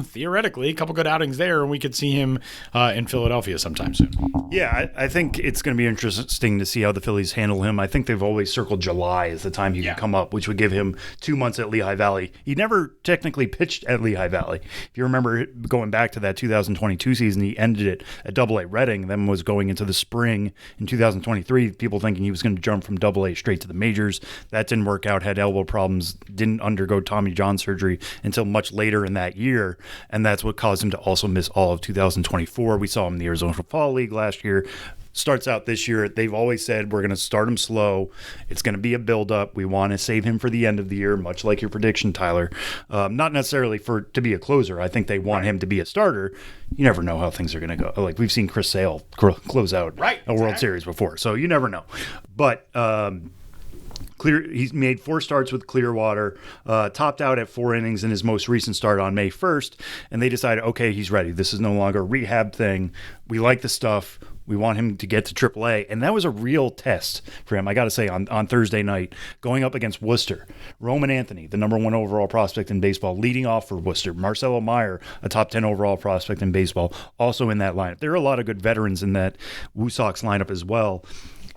theoretically, a couple good outings there, and we could see him in Philadelphia sometime soon. Yeah, I think it's going to be interesting to see how the Phillies handle him. I think they've always circled July as the time he can come up, which would give him 2 months at Lehigh Valley. He never technically pitched at Lehigh Valley. If you remember going back to that 2022 season, he ended it at Double-A Reading, then was going into the spring in 2023, people thinking he was going to jump from Double-A straight to the majors. That didn't work out, had elbow problems, didn't undergo Tommy John surgery until much later in that year, and that's what caused him to also miss all of 2024. We saw him in the Arizona Fall League last year. Starts out this year. They've always said we're going to start him slow. It's going to be a build-up. We want to save him for the end of the year, much like your prediction, Tyler. Not necessarily to be a closer. I think they want him to be a starter. You never know how things are going to go. Like we've seen Chris Sale close out a World Series before, so you never know. But he's made 4 starts with Clearwater, topped out at 4 innings in his most recent start on May 1st, and they decided, okay, he's ready. This is no longer a rehab thing. We like the stuff. We want him to get to AAA. And that was a real test for him, I got to say, on Thursday night, going up against Worcester. Roman Anthony, the number 1 overall prospect in baseball, leading off for Worcester. Marcelo Meyer, a top 10 overall prospect in baseball, also in that lineup. There are a lot of good veterans in that Woo Sox lineup as well.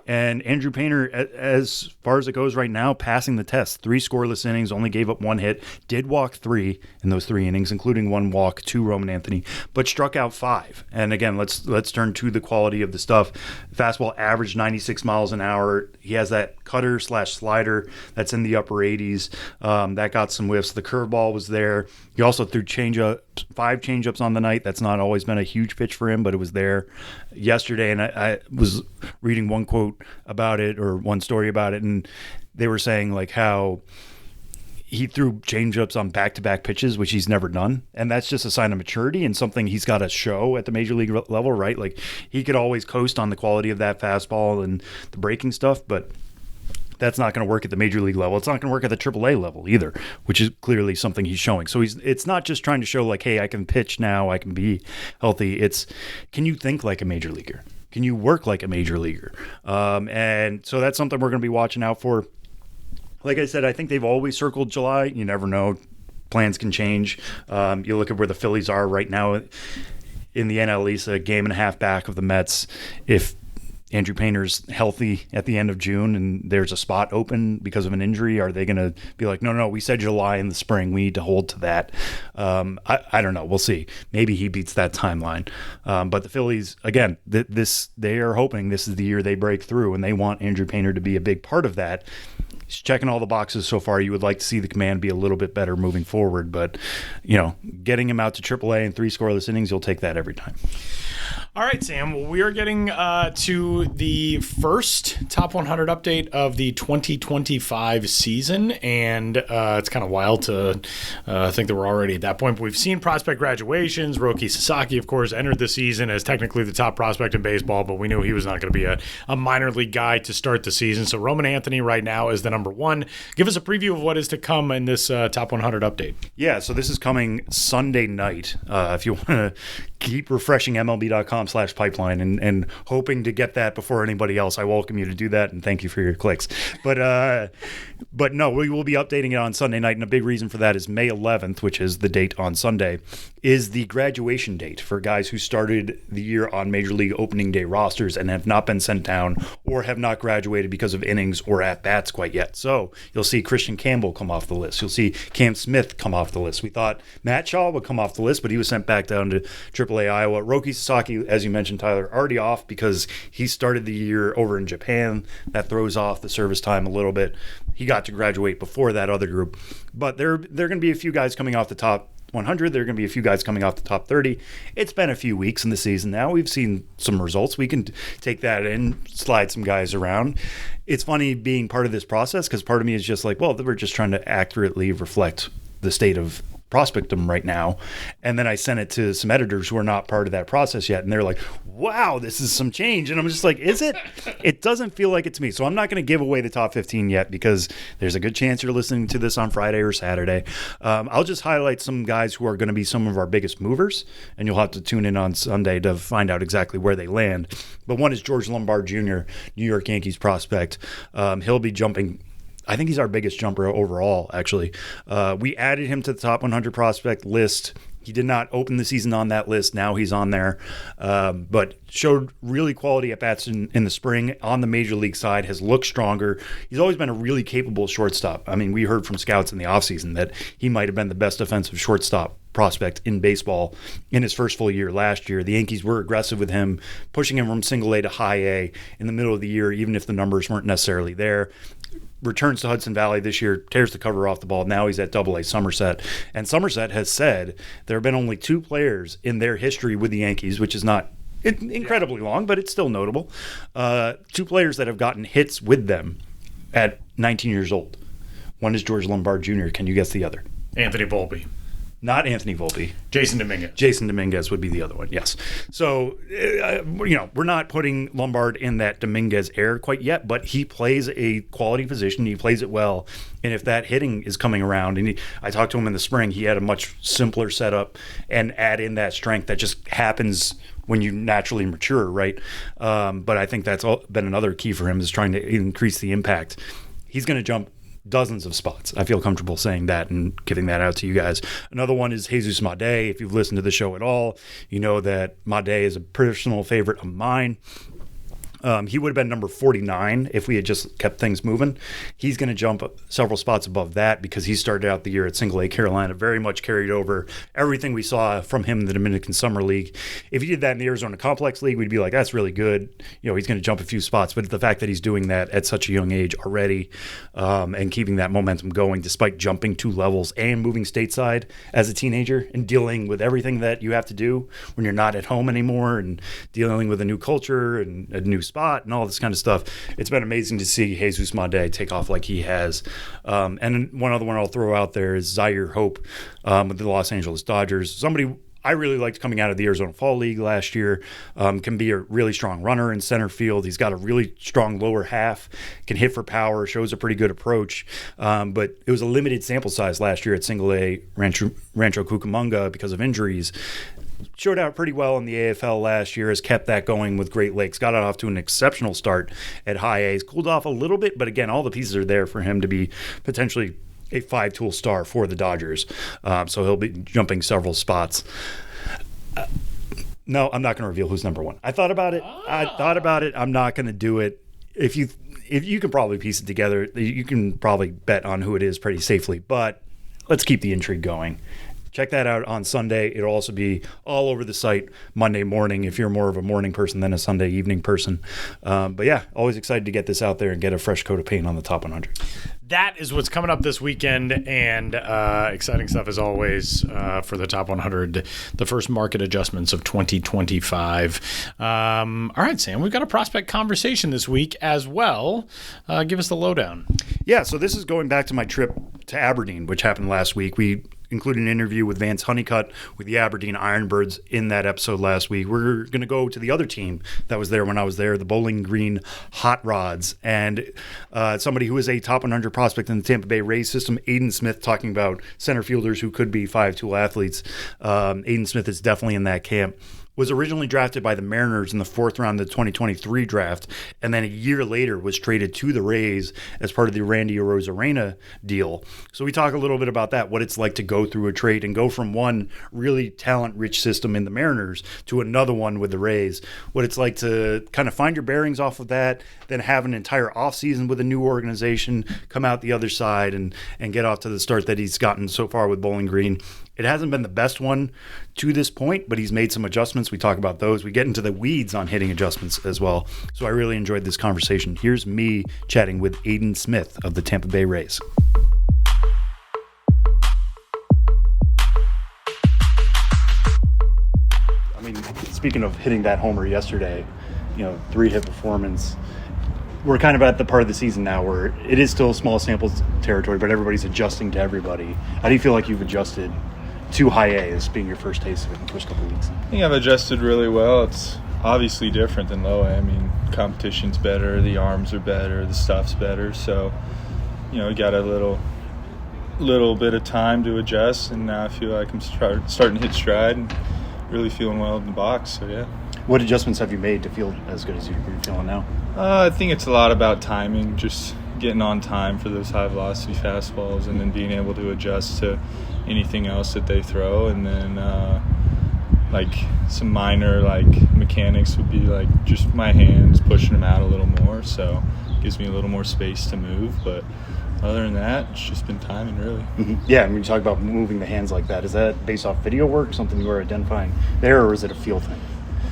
And Andrew Painter, as far as it goes right now, passing the test. 3 scoreless innings, only gave up 1 hit, did walk 3 in those 3 innings, including 1 walk to Roman Anthony, but struck out 5. And again, let's turn to the quality of the stuff. Fastball averaged 96 miles an hour. He has that cutter/slider that's in the upper 80s. That got some whiffs. The curveball was there. He also threw 5 changeups on the night. That's not always been a huge pitch for him, but it was there yesterday. And I was reading one quote about it, or one story about it, and they were saying like how he threw changeups on back-to-back pitches, which he's never done, and that's just a sign of maturity and something he's got to show at the major league level, right? Like he could always coast on the quality of that fastball and the breaking stuff, but that's not going to work at the major league level. It's not going to work at the AAA level either, which is clearly something he's showing. So it's not just trying to show like, hey, I can pitch now, I can be healthy. It's, can you think like a major leaguer? Can you work like a major leaguer? And so that's something we're going to be watching out for. Like I said, I think they've always circled July. You never know. Plans can change. You look at where the Phillies are right now in the NL East, a game and a half back of the Mets. If Andrew Painter's healthy at the end of June and there's a spot open because of an injury, are they going to be like, no, we said July in the spring, we need to hold to that? I don't know. We'll see. Maybe he beats that timeline. But the Phillies, again, they are hoping this is the year they break through, and they want Andrew Painter to be a big part of that. He's checking all the boxes so far. You would like to see the command be a little bit better moving forward, but getting him out to AAA in 3 scoreless innings, you'll take that every time. All right, Sam. Well, we are getting to the first Top 100 update of the 2025 season, and it's kind of wild to think that we're already at that point. But we've seen prospect graduations. Roki Sasaki, of course, entered the season as technically the top prospect in baseball, but we knew he was not going to be a minor league guy to start the season. So Roman Anthony right now is the number 1. Give us a preview of what is to come in this Top 100 update. Yeah, so this is coming Sunday night. If you want to keep refreshing MLB.com/pipeline and hoping to get that before anybody else, I welcome you to do that, and thank you for your clicks. But no, we will be updating it on Sunday night, and a big reason for that is May 11th, which is the date on Sunday, is the graduation date for guys who started the year on Major League opening day rosters and have not been sent down or have not graduated because of innings or at-bats quite yet. So you'll see Christian Campbell come off the list. You'll see Cam Smith come off the list. We thought Matt Shaw would come off the list, but he was sent back down to AAA Iowa. Roki Sasaki, as you mentioned, Tyler, already off because he started the year over in Japan. That throws off the service time a little bit. He got to graduate before that other group. But there are going to be a few guys coming off the top 100. There are going to be a few guys coming off the top 30. It's been a few weeks in the season now. We've seen some results. We can take that in, slide some guys around. It's funny being part of this process because part of me is just like, well, we're just trying to accurately reflect the state of prospectum right now. And then I sent it to some editors who are not part of that process yet. And they're like, wow, this is some change. And I'm just like, is it? It doesn't feel like it to me. So I'm not going to give away the top 15 yet because there's a good chance you're listening to this on Friday or Saturday. I'll just highlight some guys who are going to be some of our biggest movers. And you'll have to tune in on Sunday to find out exactly where they land. But one is George Lombard Jr., New York Yankees prospect. He'll be jumping. I think he's our biggest jumper overall, actually. We added him to the top 100 prospect list. He did not open the season on that list. Now he's on there, but showed really quality at-bats in the spring on the major league side, has looked stronger. He's always been a really capable shortstop. I mean, we heard from scouts in the offseason that he might have been the best defensive shortstop prospect in baseball in his first full year last year. The Yankees were aggressive with him, pushing him from single A to high A in the middle of the year, even if the numbers weren't necessarily there. Returns to Hudson Valley this year, tears the cover off the ball. Now he's at Double-A Somerset. And Somerset has said there have been only 2 players in their history with the Yankees, which is not incredibly long, but it's still notable. 2 players that have gotten hits with them at 19 years old. One is George Lombard Jr. Can you guess the other? Anthony Volpe. Not Anthony Volpe. Jason Dominguez. Jason Dominguez would be the other one, yes. So, we're not putting Lombard in that Dominguez air quite yet, but he plays a quality position. He plays it well. And if that hitting is coming around, and I talked to him in the spring, he had a much simpler setup and add in that strength that just happens when you naturally mature, right? But I think that's been another key for him is trying to increase the impact. He's going to jump dozens of spots. I feel comfortable saying that and giving that out to you guys. Another one is Jesus Made. If you've listened to the show at all, you know that Made is a personal favorite of mine. He would have been number 49 if we had just kept things moving. He's going to jump several spots above that because he started out the year at Single A Carolina, very much carried over everything we saw from him in the Dominican Summer League. If he did that in the Arizona Complex League, we'd be like, that's really good. He's going to jump a few spots. But the fact that he's doing that at such a young age already and keeping that momentum going despite jumping 2 levels and moving stateside as a teenager and dealing with everything that you have to do when you're not at home anymore and dealing with a new culture and a new spot and all this kind of stuff. It's been amazing to see Jesus Made take off like he has. And one other one I'll throw out there is Zaire Hope with the Los Angeles Dodgers. Somebody I really liked coming out of the Arizona Fall League last year. Can be a really strong runner in center field. He's got a really strong lower half, can hit for power, shows a pretty good approach. But it was a limited sample size last year at Single A Rancho Cucamonga because of injuries. Showed out pretty well in the AFL last year, has kept that going with Great Lakes, got off to an exceptional start at high A's, cooled off a little bit, but again, all the pieces are there for him to be potentially a 5-tool star for the Dodgers. So he'll be jumping several spots. No, I'm not going to reveal who's number 1. I thought about it. I'm not going to do it. If you can probably piece it together, you can probably bet on who it is pretty safely, but let's keep the intrigue going. Check that out on Sunday. It'll also be all over the site Monday morning if you're more of a morning person than a Sunday evening person. But yeah, always excited to get this out there and get a fresh coat of paint on the top 100. That is what's coming up this weekend, and exciting stuff as always for the top 100, the first market adjustments of 2025. All right, Sam, we've got a prospect conversation this week as well. Give us the lowdown. Yeah, so this is going back to my trip to Aberdeen, which happened last week. We included an interview with Vance Honeycutt with the Aberdeen Ironbirds in that episode last week. We're going to go to the other team that was there when I was there, the Bowling Green Hot Rods, and somebody who is a top 100 prospect in the Tampa Bay Rays system, Aidan Smith, talking about center fielders who could be 5-tool athletes. Aidan Smith is definitely in that camp. was originally drafted by the Mariners in the 4th round of the 2023 draft, and then a year later was traded to the Rays as part of the Randy Arozarena deal. So we talk a little bit about that, what it's like to go through a trade and go from one really talent-rich system in the Mariners to another one with the Rays, what it's like to kind of find your bearings off of that, then have an entire offseason with a new organization, come out the other side, and get off to the start that he's gotten so far with Bowling Green. It hasn't been the best one to this point, but he's made some adjustments. We talk about those. We get into the weeds on hitting adjustments as well. So I really enjoyed this conversation. Here's me chatting with Aidan Smith of the Tampa Bay Rays. I mean, speaking of hitting that homer yesterday, 3-hit performance. We're kind of at the part of the season now where it is still small samples territory, but everybody's adjusting to everybody. How do you feel like you've adjusted to high A as being your first taste of it in the first couple of weeks? I think I've adjusted really well. It's obviously different than low A. I mean, competition's better, the arms are better, the stuff's better. So, we got a little bit of time to adjust, and now I feel like I'm starting to hit stride and really feeling well in the box. So, yeah. What adjustments have you made to feel as good as you're feeling now? I think it's a lot about timing, just getting on time for those high-velocity fastballs and then being able to adjust to anything else that they throw. And then, some minor, mechanics would be, just my hands, pushing them out a little more. So it gives me a little more space to move. But other than that, it's just been timing, really. Mm-hmm. Yeah, and when you talk about moving the hands like that, is that based off video work, something you were identifying there, or is it a feel thing?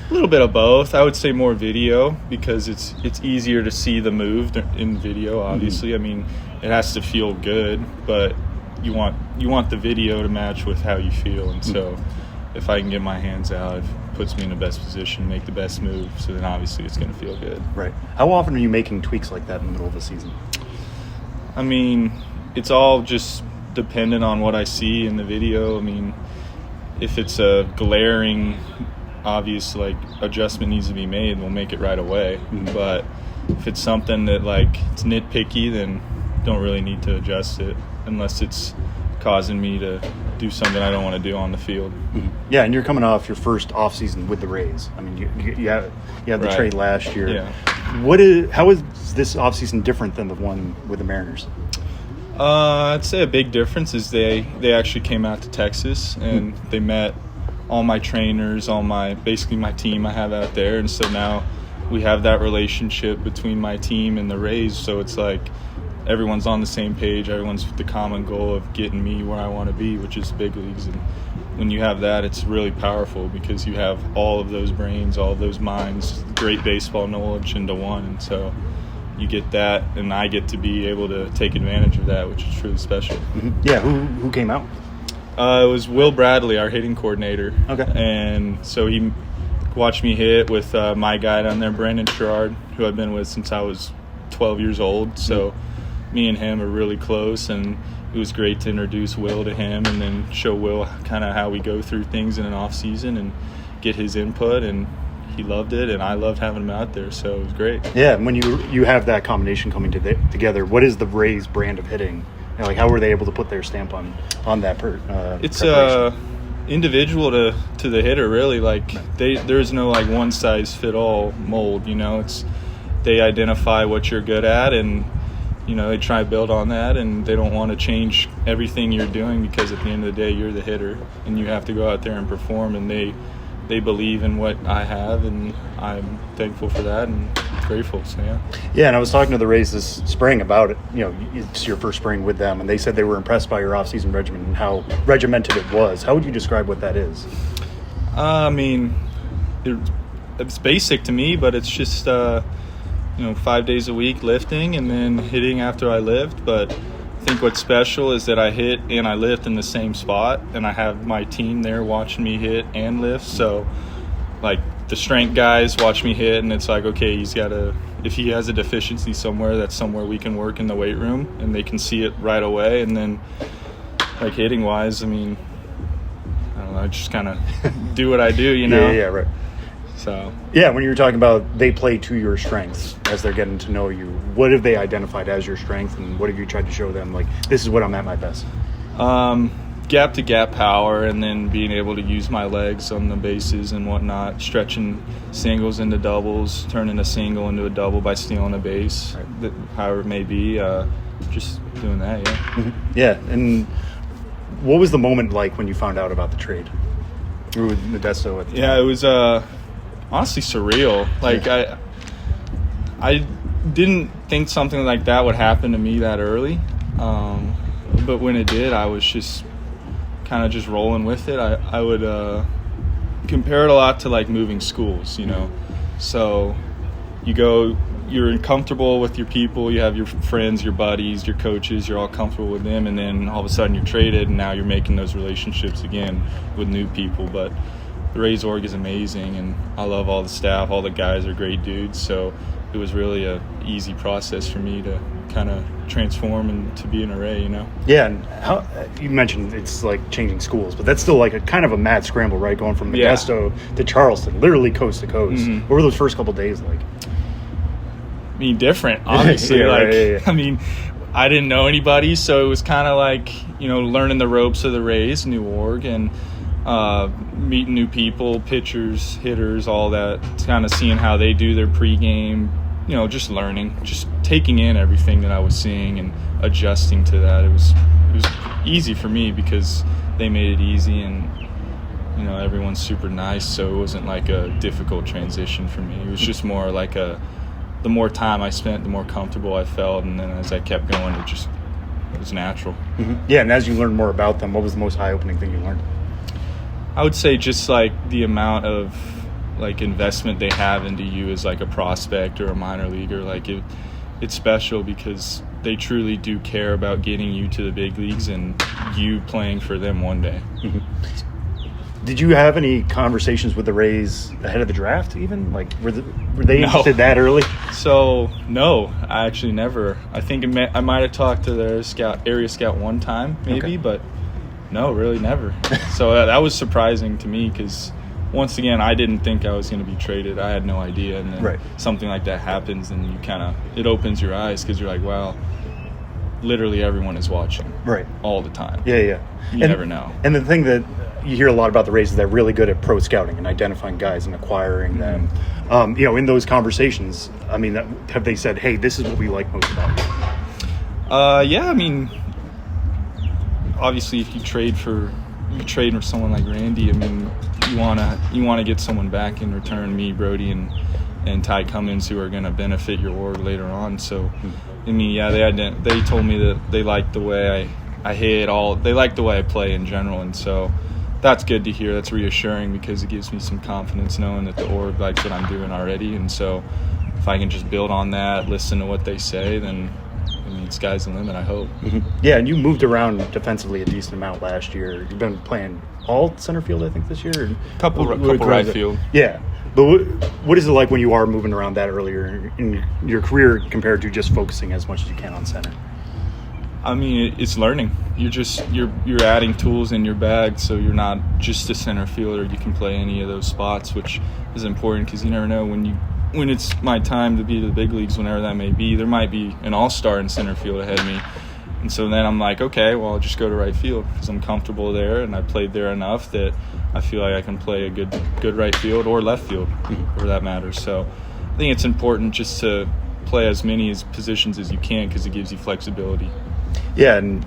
A little bit of both. I would say more video because it's easier to see the move in video, obviously. Mm-hmm. I mean, it has to feel good, but you want the video to match with how you feel. And so if I can get my hands out, it puts me in the best position, make the best move, so then obviously it's going to feel good. Right. How often are you making tweaks like that in the middle of the season? I mean, it's all just dependent on what I see in the video. I mean, if it's a glaring obvious adjustment needs to be made, we'll make it right away. Mm-hmm. But if it's something that it's nitpicky, then don't really need to adjust it unless it's causing me to do something I don't want to do on the field. Mm-hmm. Yeah, and you're coming off your first off season with the Rays. I mean, you have the trade last year. Yeah. How is this off season different than the one with the Mariners? I'd say a big difference is they actually came out to Texas and they met all my trainers, basically my team I have out there. And so now we have that relationship between my team and the Rays. So it's everyone's on the same page. Everyone's with the common goal of getting me where I want to be, which is big leagues. And when you have that, it's really powerful because you have all of those brains, all of those minds, great baseball knowledge into one. And so you get that, and I get to be able to take advantage of that, which is truly special. Mm-hmm. Yeah, who came out? It was Will Bradley, our hitting coordinator. Okay. And so he watched me hit with my guy down there, Brandon Sherrard, who I've been with since I was 12 years old. So me and him are really close, and it was great to introduce Will to him and then show Will kind of how we go through things in an off season and get his input. And he loved it, and I loved having him out there, so it was great. Yeah, and when you have that combination coming together, what is the Rays brand of hitting? How were they able to put their stamp on that? It's individual to the hitter, really. There's no one size fit all mold. It's they identify what you're good at, and they try to build on that, and they don't want to change everything you're doing because at the end of the day you're the hitter and you have to go out there and perform, and they believe in what I have, and I'm thankful for that and grateful. So yeah, and I was talking to the Rays this spring about it. It's your first spring with them, and they said they were impressed by your off-season regimen and how regimented it was. How would you describe what that is? I mean, it's basic to me, but it's just 5 days a week lifting and then hitting after I lift. But I think what's special is that I hit and I lift in the same spot, and I have my team there watching me hit and lift. So the strength guys watch me hit, and it's okay, if he has a deficiency somewhere, that's somewhere we can work in the weight room, and they can see it right away. And then hitting wise, I mean, I don't know, I just kind of do what I do, Yeah, right. So yeah, when you were talking about they play to your strengths as they're getting to know you, what have they identified as your strength, and what have you tried to show them? This is what I'm at my best. gap-to-gap power, and then being able to use my legs on the bases and whatnot, stretching singles into doubles, turning a single into a double by stealing a base, however it may be, just doing that, yeah. Mm-hmm. Yeah, and what was the moment like when you found out about the trade? You were with Modesto at the time. Yeah, it was honestly surreal. Like, I didn't think something like that would happen to me that early, but when it did, I was just kind of just rolling with it. I would compare it a lot to like moving schools, you know. So you're comfortable with your people, you have your friends, your buddies, your coaches, you're all comfortable with them, and then all of a sudden you're traded, and now you're making those relationships again with new people. But the Rays org is amazing, and I love all the staff, all the guys are great dudes, so it was really a easy process for me to kind of transform and to be an Ray, you know. Yeah, and how you mentioned it's like changing schools, but that's still like a kind of a mad scramble, right? Going from Modesto to Charleston, literally coast to coast. Mm-hmm. What were those first couple days like? I mean, different, obviously. I mean, I didn't know anybody, so it was kind of like, you know, learning the ropes of the Rays, new org, and meeting new people, pitchers, hitters, all that, kind of seeing how they do their pregame, you know, just learning, just taking in everything that I was seeing and adjusting to that. It was easy for me because they made it easy, and, you know, everyone's super nice, so it wasn't like a difficult transition for me. It was just more like the more time I spent, the more comfortable I felt, and then as I kept going, it was natural. Mm-hmm. Yeah, and as you learned more about them, what was the most eye-opening thing you learned? I would say just like the amount of like investment they have into you as like a prospect or a minor leaguer. Like it's special because they truly do care about getting you to the big leagues and you playing for them one day. Mm-hmm. Did you have any conversations with the Rays ahead of the draft even? Like, were they interested that early? So, no, I actually never. I think I might have talked to their area scout one time, maybe, but no, really never. So that was surprising to me because, once again, I didn't think I was going to be traded. I had no idea. And then something like that happens, and it opens your eyes because you're like, wow, literally everyone is watching all the time. Yeah. You never know. And the thing that you hear a lot about the Rays is they're really good at pro scouting and identifying guys and acquiring them. You know, in those conversations, I mean, have they said, hey, this is what we like most about you? Yeah, I mean, obviously if you trade for someone like Randy, I mean, you wanna get someone back in return, me, Brody, and Ty Cummins, who are going to benefit your org later on. So, I mean, yeah, they told me that they liked the way I hit they like the way I play in general, and so that's good to hear. That's reassuring because it gives me some confidence knowing that the org likes what I'm doing already. And so if I can just build on that, listen to what they say, then I mean, sky's the limit, I hope. Mm-hmm. Yeah, and you moved around defensively a decent amount last year. You've been playing all center field, I think, this year? Couple right field. Yeah. But what is it like when you are moving around that earlier in your career compared to just focusing as much as you can on center? I mean, it's learning. You're adding tools in your bag, so you're not just a center fielder. You can play any of those spots, which is important because you never know when it's my time to be to the big leagues, whenever that may be. There might be an all-star in center field ahead of me, and so then I'm like, okay, well, I'll just go to right field because I'm comfortable there and I played there enough that I feel like I can play a good right field or left field, for that matter. So I think it's important just to play as many positions as you can because it gives you flexibility. Yeah, and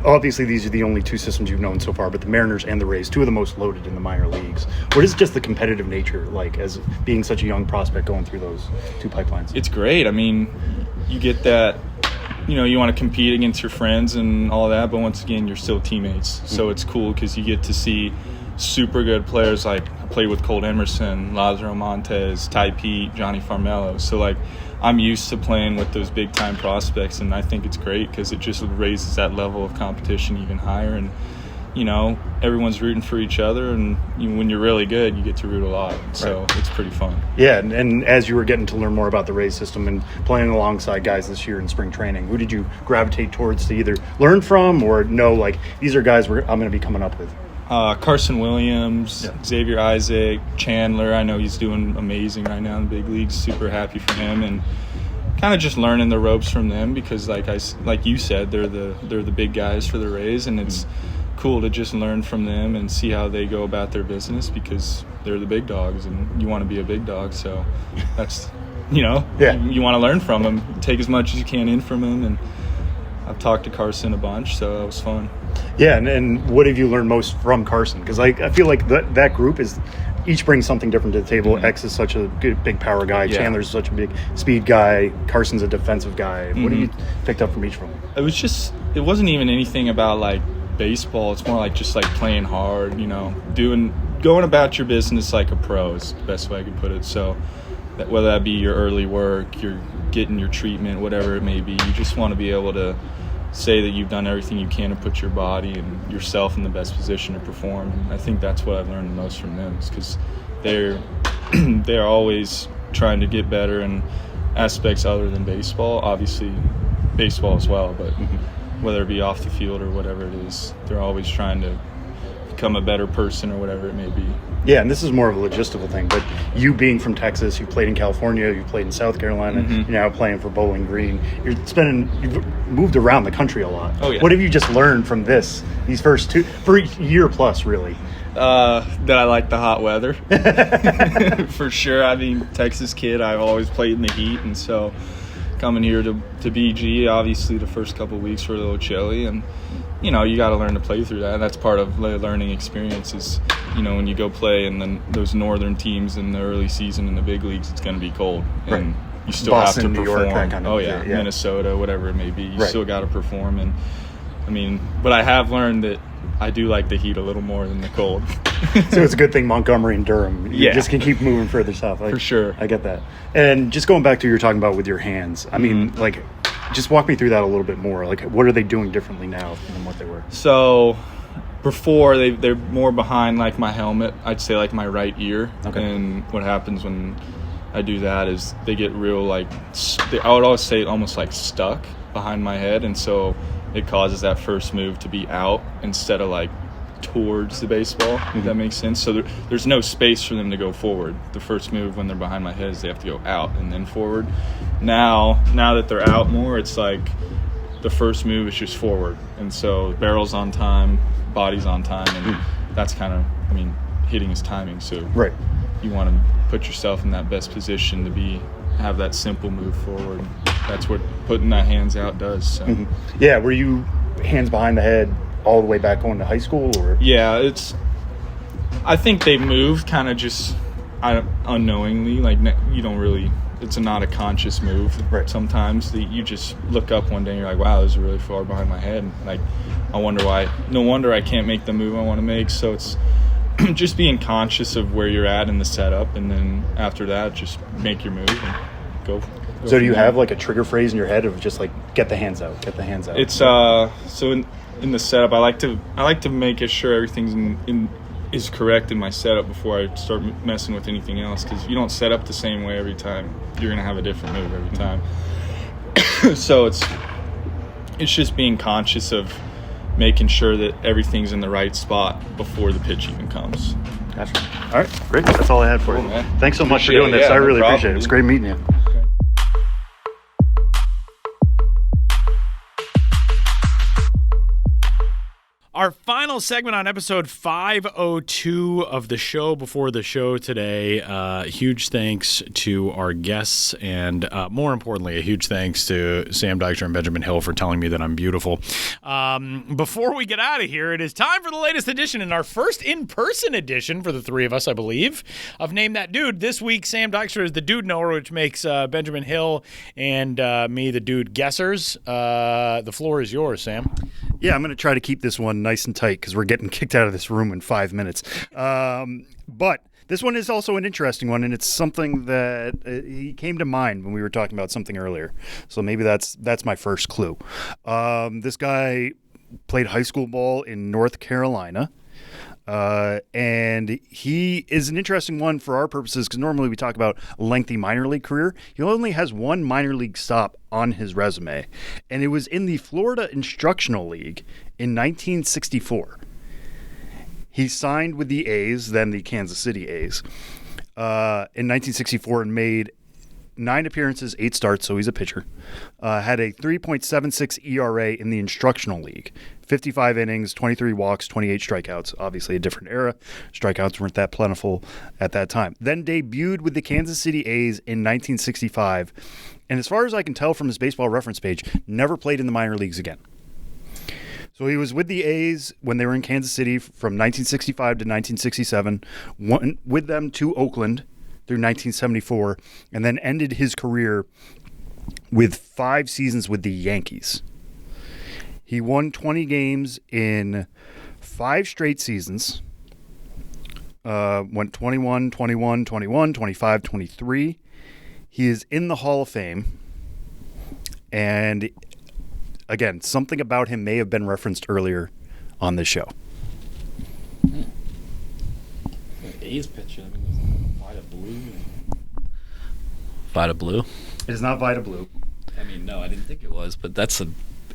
obviously these are the only two systems you've known so far, but the Mariners and the Rays, two of the most loaded in the minor leagues. What is just the competitive nature like as being such a young prospect going through those two pipelines? It's great. I mean, you get that, you know, you want to compete against your friends and all that, but once again, you're still teammates. So it's cool because you get to see super good players like I played with Colt Emerson, Lázaro Montes, Ty Pete, Johnny Farmelo. So, like, I'm used to playing with those big-time prospects, and I think it's great because it just raises that level of competition even higher. And, you know, everyone's rooting for each other, and when you're really good, you get to root a lot. So it's pretty fun. Yeah, and as you were getting to learn more about the Rays system and playing alongside guys this year in spring training, who did you gravitate towards to either learn from or know, like, these are guys I'm going to be coming up with? Carson Williams, Xavier Isaac, Chandler. I know he's doing amazing right now in the big leagues. Super happy for him, and kind of just learning the ropes from them because, like you said, they're the big guys for the Rays, and it's cool to just learn from them and see how they go about their business, because they're the big dogs and you want to be a big dog. So that's, you want to learn from them, take as much as you can in from them. And I've talked to Carson a bunch, so that was fun. Yeah, and what have you learned most from Carson? Because I feel like that group is each brings something different to the table. Mm-hmm. X is such a good big power guy. Yeah. Chandler's such a big speed guy. Carson's a defensive guy. Mm-hmm. What have you picked up from each of them? It wasn't even anything about like baseball. It's more like just like playing hard, going about your business like a pro is the best way I could put it. So whether that be your early work, you're getting your treatment, whatever it may be, you just want to be able to say that you've done everything you can to put your body and yourself in the best position to perform. And I think that's what I've learned the most from them, is because they're always trying to get better in aspects other than baseball. Obviously baseball as well, but whether it be off the field or whatever it is, they're always trying to become a better person or whatever it may be. Yeah, and this is more of a logistical thing, but you being from Texas, you played in California, you played in South Carolina, you're now playing for Bowling Green. You've moved around the country a lot. Oh, yeah. What have you just learned from these first for a year plus, really? That I like the hot weather. For sure. I mean, Texas kid, I've always played in the heat, and so coming here to BG, obviously the first couple of weeks were a little chilly, and you got to learn to play through that. And that's part of the learning experience is, when you go play and then those northern teams in the early season in the big leagues, it's going to be cold. Right. And you still Boston, have to New perform. York, that kind of yeah, thing, Minnesota, whatever it may be. You Right. still got to perform. And, I mean, but I have learned that I do like the heat a little more than the cold. So it's a good thing Montgomery and Durham. You just can keep moving further south. For sure. I get that. And just going back to what you were talking about with your hands, I mean, just walk me through that a little bit more. Like, what are they doing differently now than what they were? So before, they're more behind, like, my helmet. I'd say, like, my right ear. Okay. And what happens when I do that is they get real, like, I would always say almost, like, stuck behind my head. And so it causes that first move to be out instead of, like, towards the baseball, if that makes sense. So there's no space for them to go forward. The first move when they're behind my head is they have to go out and then forward. Now that they're out more, it's like the first move is just forward. And so barrel's on time, body's on time, and that's kind of, hitting is timing. So Right. you want to put yourself in that best position to have that simple move forward. That's what putting that hands out does. So. Yeah, were you hands behind the head all the way back going to high school? Or Yeah, I think they moved kind of just unknowingly. Like, you don't really, it's not a conscious move. Right. Sometimes you just look up one day and you're like, wow, this is really far behind my head. Like, I wonder why. No wonder I can't make the move I want to make. So it's just being conscious of where you're at in the setup, and then after that, just make your move and go. So do you have like a trigger phrase in your head of just like get the hands out, get the hands out? It's so in the setup, I like to make sure everything's is correct in my setup before I start messing with anything else, because if you don't set up the same way every time, you're gonna have a different move every time. So it's just being conscious of making sure that everything's in the right spot before the pitch even comes. Gotcha. All right, great. That's all I had for Cool, you. man. Thanks so much for Appreciate doing it. this. Yeah, I no really problem, appreciate it. It was dude. great meeting you. Our final segment on episode 502 of the show before the show today. Huge thanks to our guests, and more importantly, a huge thanks to Sam Dykstra and Benjamin Hill for telling me that I'm beautiful. Before we get out of here, it is time for the latest edition, and our first in-person edition for the three of us, I believe, of Name That Dude. This week, Sam Dykstra is the dude knower, which makes Benjamin Hill and me the dude guessers. The floor is yours, Sam. Yeah, I'm going to try to keep this one nice and tight because we're getting kicked out of this room in 5 minutes. But this one is also an interesting one, and it's something that he came to mind when we were talking about something earlier. So maybe that's my first clue. This guy played high school ball in North Carolina. And he is an interesting one for our purposes because normally we talk about a lengthy minor league career. He only has one minor league stop on his resume, and it was in the Florida Instructional League in 1964. He signed with the A's, then the Kansas City A's, in 1964 and made 9 appearances, 8 starts, so he's a pitcher. Had a 3.76 ERA in the instructional league. 55 innings, 23 walks, 28 strikeouts. Obviously a different era. Strikeouts weren't that plentiful at that time. Then debuted with the Kansas City A's in 1965. And as far as I can tell from his baseball reference page, never played in the minor leagues again. So he was with the A's when they were in Kansas City from 1965 to 1967, went with them to Oakland through 1974, and then ended his career with 5 seasons with the Yankees. He won 20 games in 5 straight seasons. Went 21, 21, 21, 25, 23. He is in the Hall of Fame. And again, something about him may have been referenced earlier on this show. A's pitcher. I mean, Vita Blue. Vita Blue? It is not Vita Blue. I mean, no, I didn't think it was, but that's a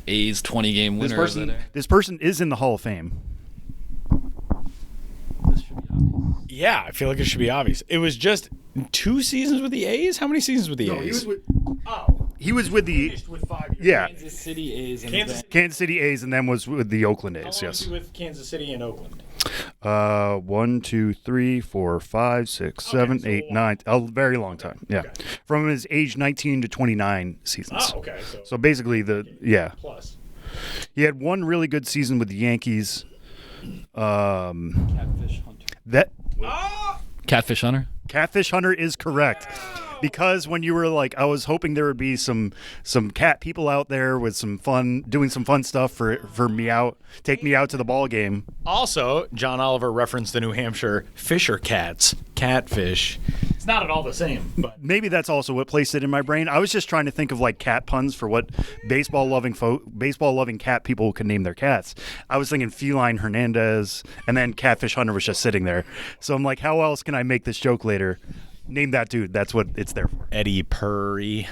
A's 20-game winner. This person is in the Hall of Fame. This should be obvious. Yeah, I feel like it should be obvious. It was just 2 seasons with the A's? How many seasons with the A's? He was with the with 5 years. yeah Kansas City A's. And Kansas City A's, and then was with the Oakland A's. How long Yes. was he with Kansas City and Oakland? 1, 2, 3, 4, 5, 6, 7, so 8, long. 9. A very long time. Yeah. Okay. From his age 19 to 29 seasons. Oh, okay. So basically Plus. he had one really good season with the Yankees. Catfish Hunter. That Catfish Hunter? Catfish Hunter is correct. Because when you were like, I was hoping there would be some cat people out there with some fun, doing some fun stuff for me out, take me out to the ball game. Also, John Oliver referenced the New Hampshire Fisher Cats, catfish. It's not at all the same, but Maybe that's also what placed it in my brain. I was just trying to think of like cat puns for what baseball loving cat people could name their cats. I was thinking Feline Hernandez, and then Catfish Hunter was just sitting there. So I'm like, how else can I make this joke later? Name that dude. That's what it's there for. Eddie Purry.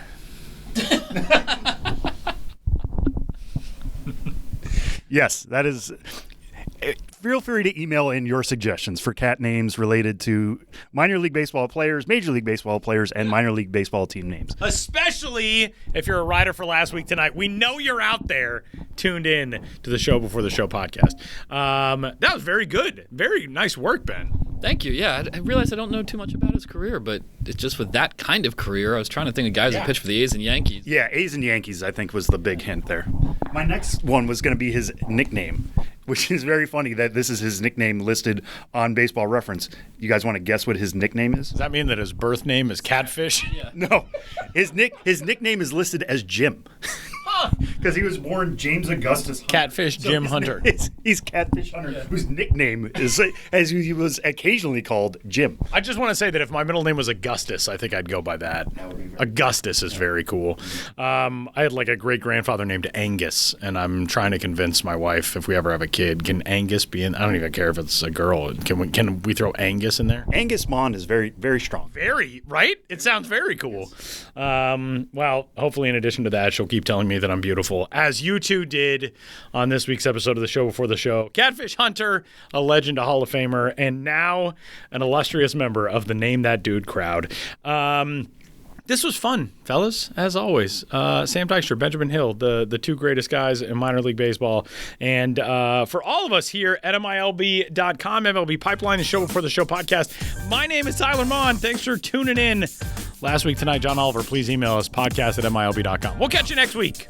Yes, that is. Feel free to email in your suggestions for cat names related to minor league baseball players, major league baseball players, and minor league baseball team names. Especially if you're a writer for Last Week Tonight. We know you're out there tuned in to the Show Before the Show podcast. That was very good. Very nice work, Ben. Thank you. Yeah, I realized I don't know too much about his career, but it's just with that kind of career, I was trying to think of guys who pitched for the A's and Yankees. Yeah, A's and Yankees, I think, was the big hint there. My next one was going to be his nickname, which is very funny that this is his nickname listed on Baseball Reference. You guys want to guess what his nickname is? Does that mean that his birth name is Catfish? Yeah. No. His nickname is listed as Jim. Because he was born James Augustus Hunter. Catfish Jim Hunter. He's Catfish Hunter, whose nickname is, as he was occasionally called, Jim. I just want to say that if my middle name was Augustus, I think I'd go by that. Augustus is very cool. I had like a great-grandfather named Angus, and I'm trying to convince my wife, if we ever have a kid, can Angus be in? I don't even care if it's a girl. Can we throw Angus in there? Angus Mond is very, very strong. Very, right? It sounds very cool. Well, hopefully in addition to that, she'll keep telling me that I'm beautiful, as you two did on this week's episode of the Show Before the Show. Catfish Hunter, a legend, a Hall of Famer, and now an illustrious member of the Name That Dude crowd. This was fun, fellas, as always. Sam Dykstra, Benjamin Hill, the two greatest guys in minor league baseball. And for all of us here at MILB.com, MLB Pipeline, the Show Before the Show podcast, my name is Tyler Mon. Thanks for tuning in. Last Week Tonight, John Oliver, please email us, podcast@MILB.com. We'll catch you next week.